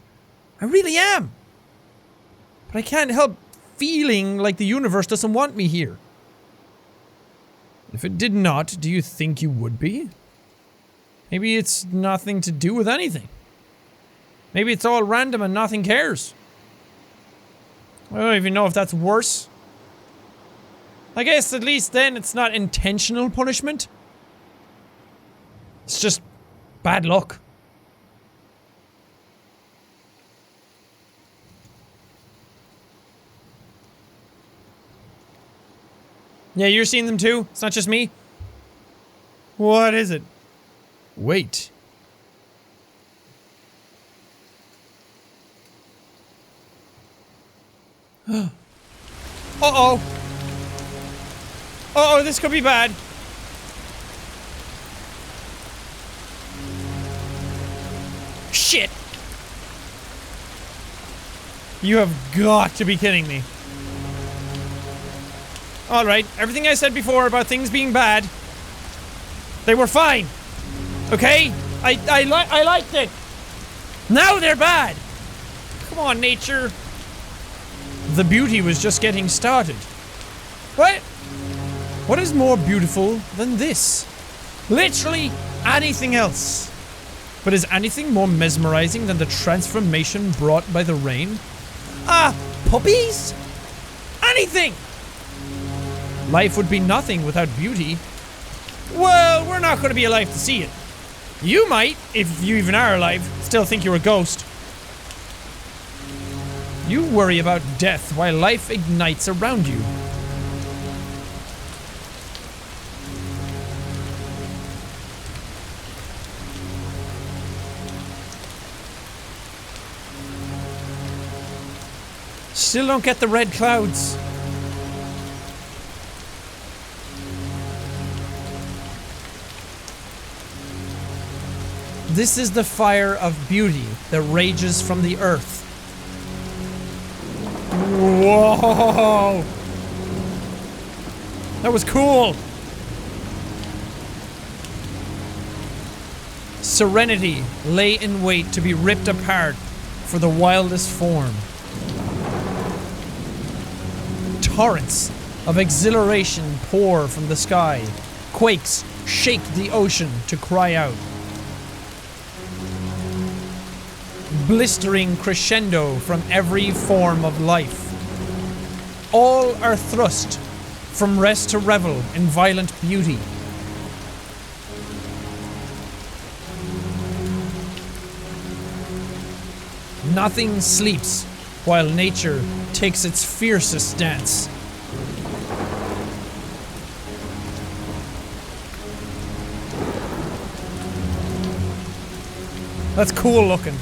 I really am. But I can't help feeling like the universe doesn't want me here. If it did not, do you think you would be? Maybe it's nothing to do with anything. Maybe it's all random and nothing cares. I don't even know if that's worse. I guess at least then it's not intentional punishment. It's just bad luck. Yeah, you're seeing them too? It's not just me? What is it? Wait. Uh-oh. Uh-oh, this could be bad. Shit. You have got to be kidding me. Alright, everything I said before about things being bad, they were fine. Okay? I liked it. Now they're bad. Come on, nature. The beauty was just getting started. What? What is more beautiful than this? Literally anything else. But is anything more mesmerizing than the transformation brought by the rain? Ah, puppies? Anything! Life would be nothing without beauty. Well, we're not going to be alive to see it. You might, if you even are alive, still think you're a ghost. You worry about death while life ignites around you. Still don't get the red clouds. This is the fire of beauty that rages from the earth. Whoa! That was cool! Serenity lay in wait to be ripped apart for the wildest form. Torrents of exhilaration pour from the sky. Quakes shake the ocean to cry out. Blistering crescendo from every form of life. All are thrust from rest to revel in violent beauty. Nothing sleeps while nature takes its fiercest dance. That's cool looking.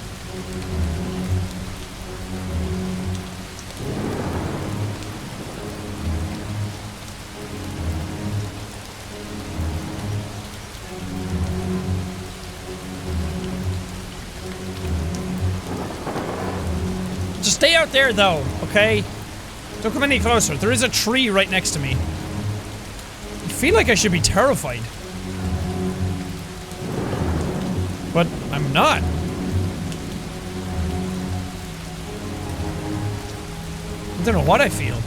Just stay out there though, okay? Don't come any closer. There is a tree right next to me. I feel like I should be terrified. But I'm not. I don't know what I feel.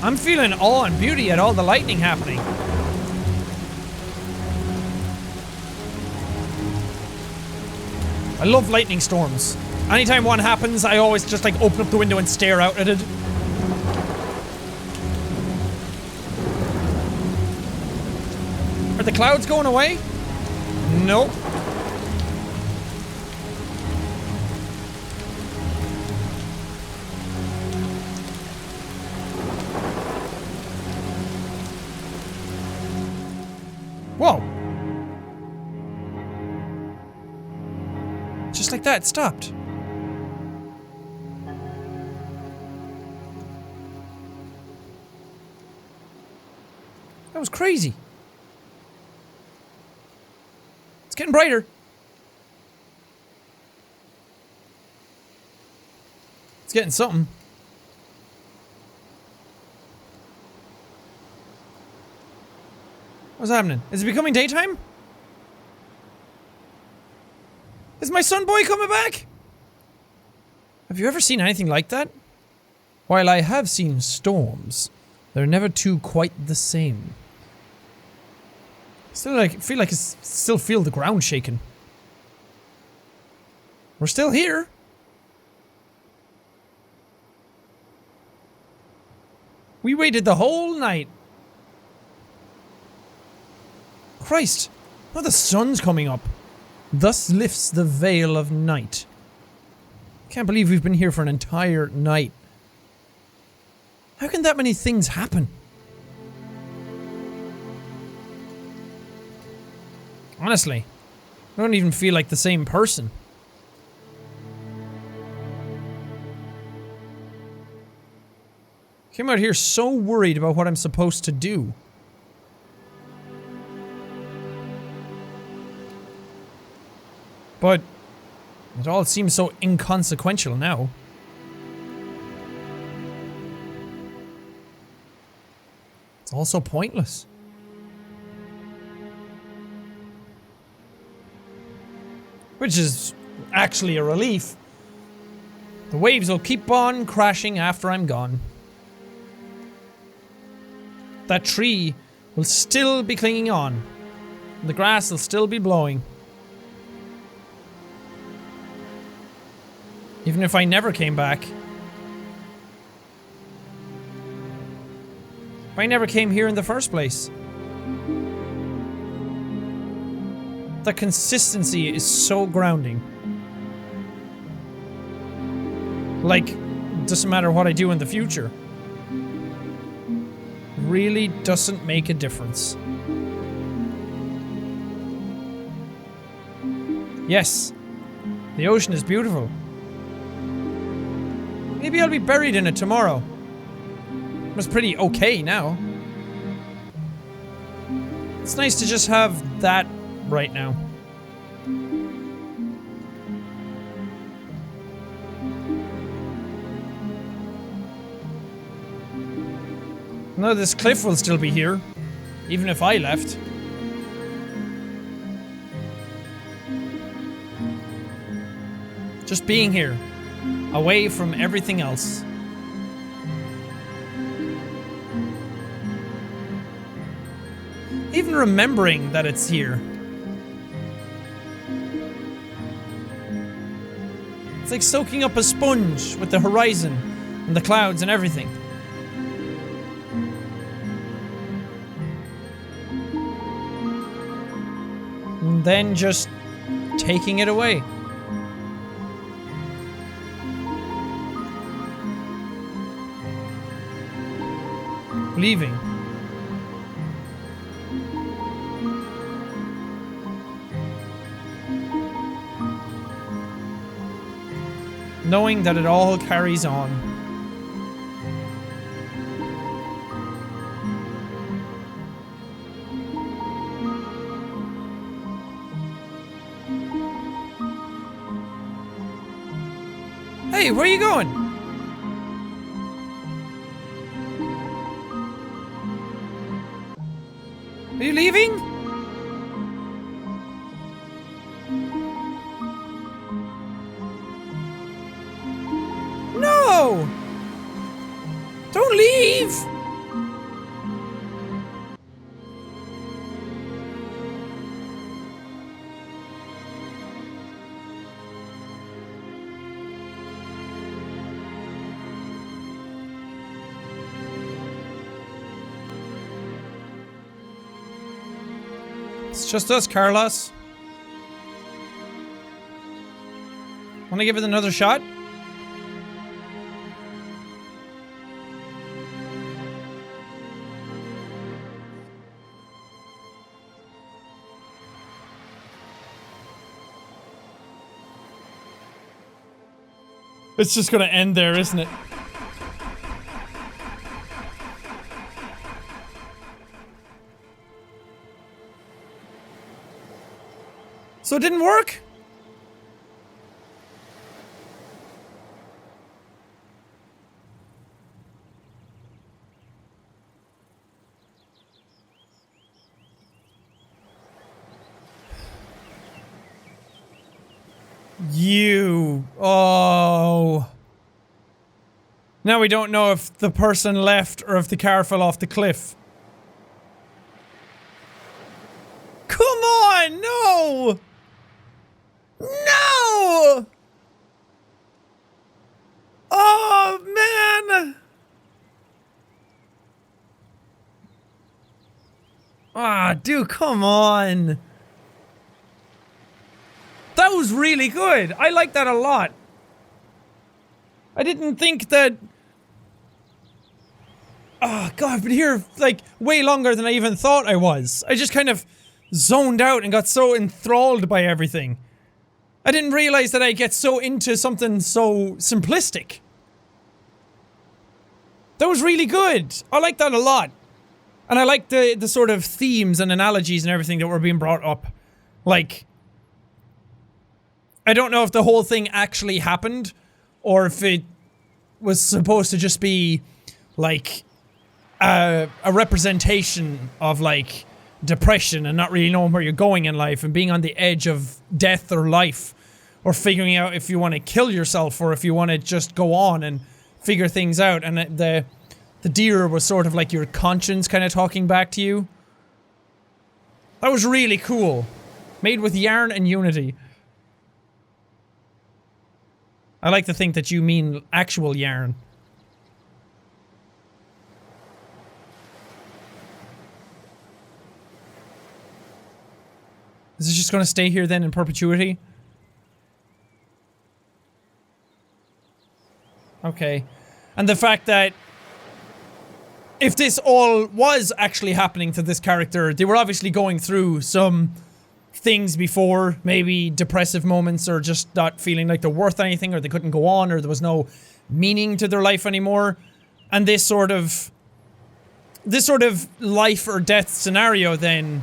I'm feeling awe and beauty at all the lightning happening. I love lightning storms. Anytime one happens, I always just like open up the window and stare out at it. Are the clouds going away? Nope. Whoa. Just like that, it stopped. That was crazy. It's getting brighter. It's getting something. What's happening? Is it becoming daytime? Is my sun boy coming back? Have you ever seen anything like that? While I have seen storms, they're never two quite the same. Still feel like I still feel the ground shaking. We're still here. We waited the whole night. Christ. Now the sun's coming up. Thus lifts the veil of night. Can't believe we've been here for an entire night. How can that many things happen? Honestly, I don't even feel like the same person. Came out here so worried about what I'm supposed to do. But it all seems so inconsequential now. It's all so pointless. Which is actually a relief. The waves will keep on crashing after I'm gone. That tree will still be clinging on. The grass will still be blowing. Even if I never came back. If I never came here in the first place. The consistency is so grounding. Like, it doesn't matter what I do in the future. Really doesn't make a difference. Yes, the ocean is beautiful. Maybe I'll be buried in it tomorrow. It's pretty okay now. It's nice to just have that right now. No, this cliff will still be here, even if I left. Just being here, away from everything else. Even remembering that it's here. It's like soaking up a sponge with the horizon and the clouds and everything. And then just taking it away. Leaving. Knowing that it all carries on. Hey, where are you going? Are you leaving? No! Don't leave! It's just us, Carlos. Wanna give it another shot? It's just gonna end there, isn't it? So it didn't work? Oh. Now we don't know if the person left or if the car fell off the cliff. Come on, no! No! Oh, man! Ah, dude, come on. That was really good. I like that a lot. I didn't think that... Oh, God, I've been here, like, way longer than I even thought I was. I just kind of zoned out and got so enthralled by everything. I didn't realize that I get so into something so simplistic. That was really good. I like that a lot. And I like the sort of themes and analogies and everything that were being brought up. Like, I don't know if the whole thing actually happened, or if it was supposed to just be, like, a representation of, like, depression and not really knowing where you're going in life and being on the edge of death or life, or figuring out if you want to kill yourself or if you want to just go on and figure things out. And the deer was sort of like your conscience kind of talking back to you. That was really cool. Made with yarn and Unity. I like to think that you mean actual yarn. Is this just gonna stay here then in perpetuity? Okay. And the fact that if this all was actually happening to this character, they were obviously going through some things before, maybe depressive moments, or just not feeling like they're worth anything, or they couldn't go on, or there was no meaning to their life anymore. And this sort of life or death scenario then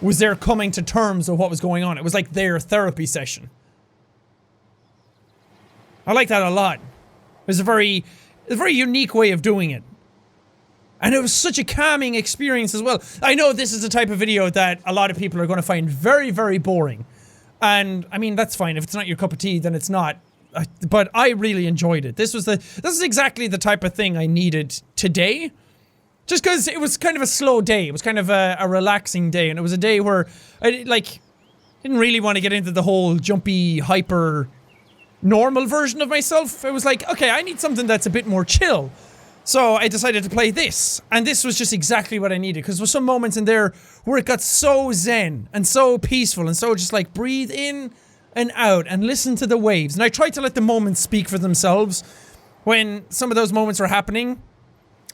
was their coming to terms with what was going on. It was like their therapy session. I like that a lot. It was a very unique way of doing it. And it was such a calming experience as well. I know this is the type of video that a lot of people are going to find very, very boring. And, I mean, that's fine. If it's not your cup of tea, then it's not. But I really enjoyed it. This is exactly the type of thing I needed today. Just because it was kind of a slow day. It was kind of a relaxing day. And it was a day where I, like, didn't really want to get into the whole jumpy, hyper, normal version of myself. It was like, okay, I need something that's a bit more chill. So I decided to play this, and this was just exactly what I needed, because there were some moments in there where it got so zen, and so peaceful, and so just like breathe in and out, and listen to the waves. And I tried to let the moments speak for themselves when some of those moments were happening.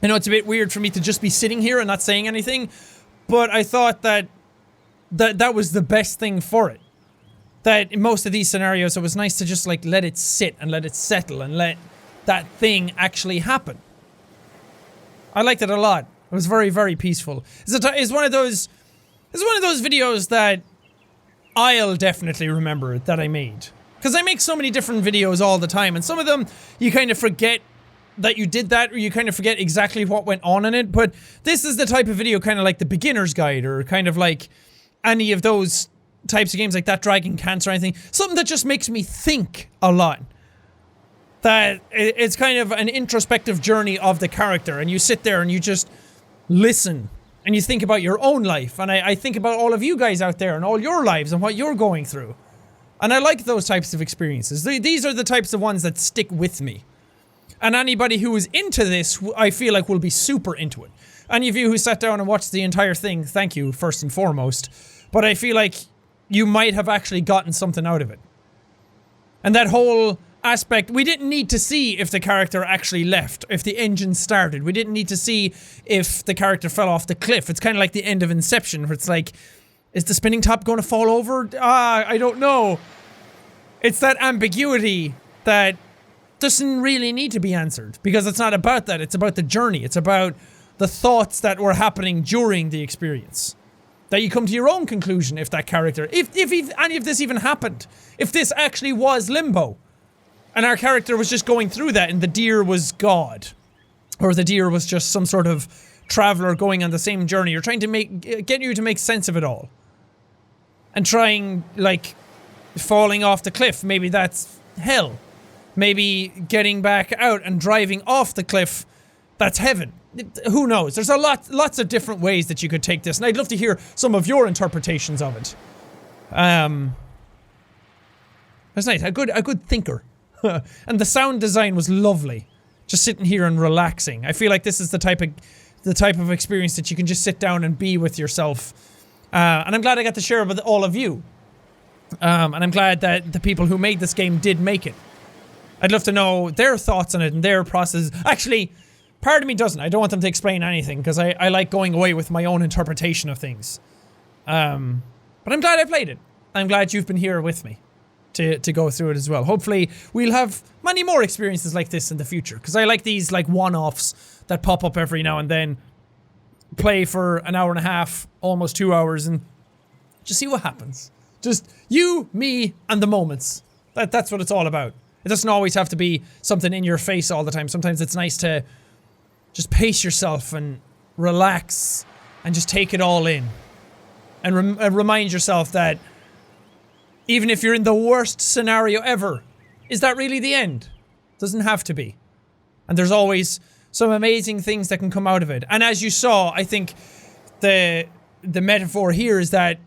I know it's a bit weird for me to just be sitting here and not saying anything, but I thought that was the best thing for it. That in most of these scenarios, it was nice to just like let it sit and let it settle and let that thing actually happen. I liked it a lot. It was very, very peaceful. It's one of those videos that I'll definitely remember that I made. Because I make so many different videos all the time, and some of them you kind of forget that you did that, or you kind of forget exactly what went on in it, but this is the type of video kind of like the beginner's guide, or kind of like any of those types of games like That Dragon Cancer or anything. Something that just makes me think a lot. That it's kind of an introspective journey of the character, and you sit there and you just listen and you think about your own life, and I think about all of you guys out there and all your lives and what you're going through, and I like those types of experiences. These are the types of ones that stick with me, and anybody who is into this, I feel like, will be super into it. Any of you who sat down and watched the entire thing, thank you first and foremost, but I feel like you might have actually gotten something out of it. And that whole aspect, we didn't need to see if the character actually left, if the engine started. We didn't need to see if the character fell off the cliff. It's kind of like the end of Inception, where it's like, is the spinning top going to fall over? I don't know. It's that ambiguity that doesn't really need to be answered, because it's not about that. It's about the journey. It's about the thoughts that were happening during the experience. That you come to your own conclusion if that character, if any of this even happened. If this actually was Limbo. And our character was just going through that, and the deer was God. Or the deer was just some sort of traveler going on the same journey. You're trying to get you to make sense of it all. And trying, like, falling off the cliff. Maybe that's hell. Maybe getting back out and driving off the cliff, that's heaven. Who knows? There's lots of different ways that you could take this, and I'd love to hear some of your interpretations of it. That's nice. A good thinker. And the sound design was lovely. Just sitting here and relaxing. I feel like this is the type of the type of experience that you can just sit down and be with yourself. And I'm glad I got to share it with all of you. And I'm glad that the people who made this game did make it. I'd love to know their thoughts on it and their process. Actually, part of me doesn't. I don't want them to explain anything because I like going away with my own interpretation of things. But I'm glad I played it. I'm glad you've been here with me to go through it as well. Hopefully, we'll have many more experiences like this in the future because I like these like one-offs that pop up every now and then. Play for an hour and a half, almost 2 hours, and just see what happens. Just you, me, and the moments. That's what it's all about. It doesn't always have to be something in your face all the time. Sometimes it's nice to just pace yourself and relax and just take it all in. And remind yourself that even if you're in the worst scenario ever, is that really the end? Doesn't have to be. And there's always some amazing things that can come out of it. And as you saw, I think the metaphor here is that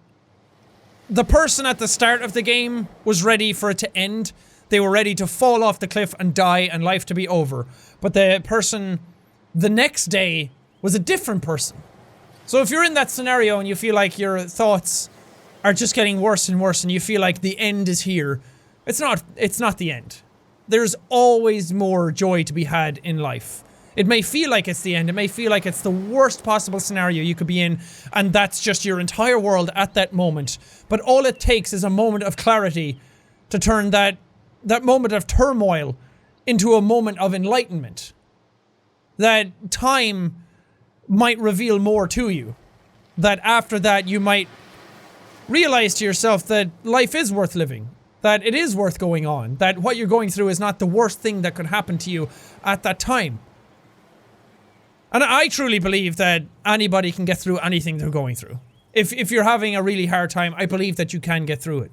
the person at the start of the game was ready for it to end. They were ready to fall off the cliff and die and life to be over. But the person the next day was a different person. So if you're in that scenario and you feel like your thoughts are just getting worse and worse and you feel like the end is here, it's not the end. There's always more joy to be had in life. It may feel like it's the end, it may feel like it's the worst possible scenario you could be in, and that's just your entire world at that moment. But all it takes is a moment of clarity to turn that moment of turmoil into a moment of enlightenment. That time might reveal more to you. That after that you might realize to yourself that life is worth living. That it is worth going on. That what you're going through is not the worst thing that could happen to you at that time. And I truly believe that anybody can get through anything they're going through. If you're having a really hard time, I believe that you can get through it.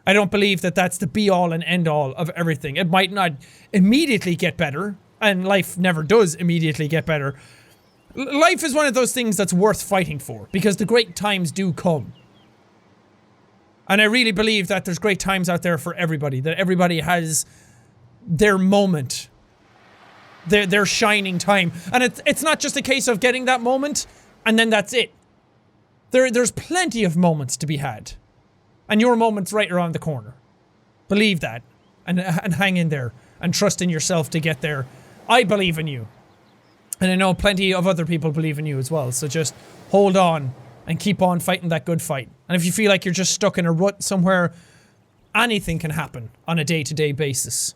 I don't believe that that's the be-all and end-all of everything. It might not immediately get better, and life never does immediately get better. Life is one of those things that's worth fighting for, because the great times do come. And I really believe that there's great times out there for everybody, that everybody has their moment. Their shining time. And it's not just a case of getting that moment and then that's it. There's plenty of moments to be had. And your moment's right around the corner. Believe that. And hang in there. And trust in yourself to get there. I believe in you. And I know plenty of other people believe in you as well. So just hold on and keep on fighting that good fight. And if you feel like you're just stuck in a rut somewhere, anything can happen on a day-to-day basis.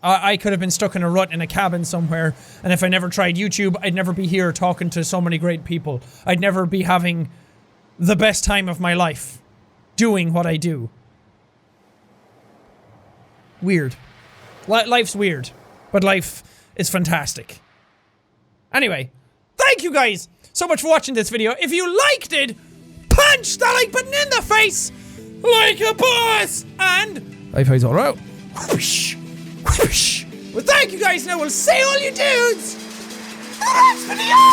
I could have been stuck in a rut in a cabin somewhere, and if I never tried YouTube, I'd never be here talking to so many great people. I'd never be having the best time of my life doing what I do. Weird. Life's weird, but life is fantastic. Anyway, thank you guys so much for watching this video. If you liked it, punch the like button in the face like a boss, and life is all out. Whoosh. Well, thank you guys, and I will see all you dudes in the next video!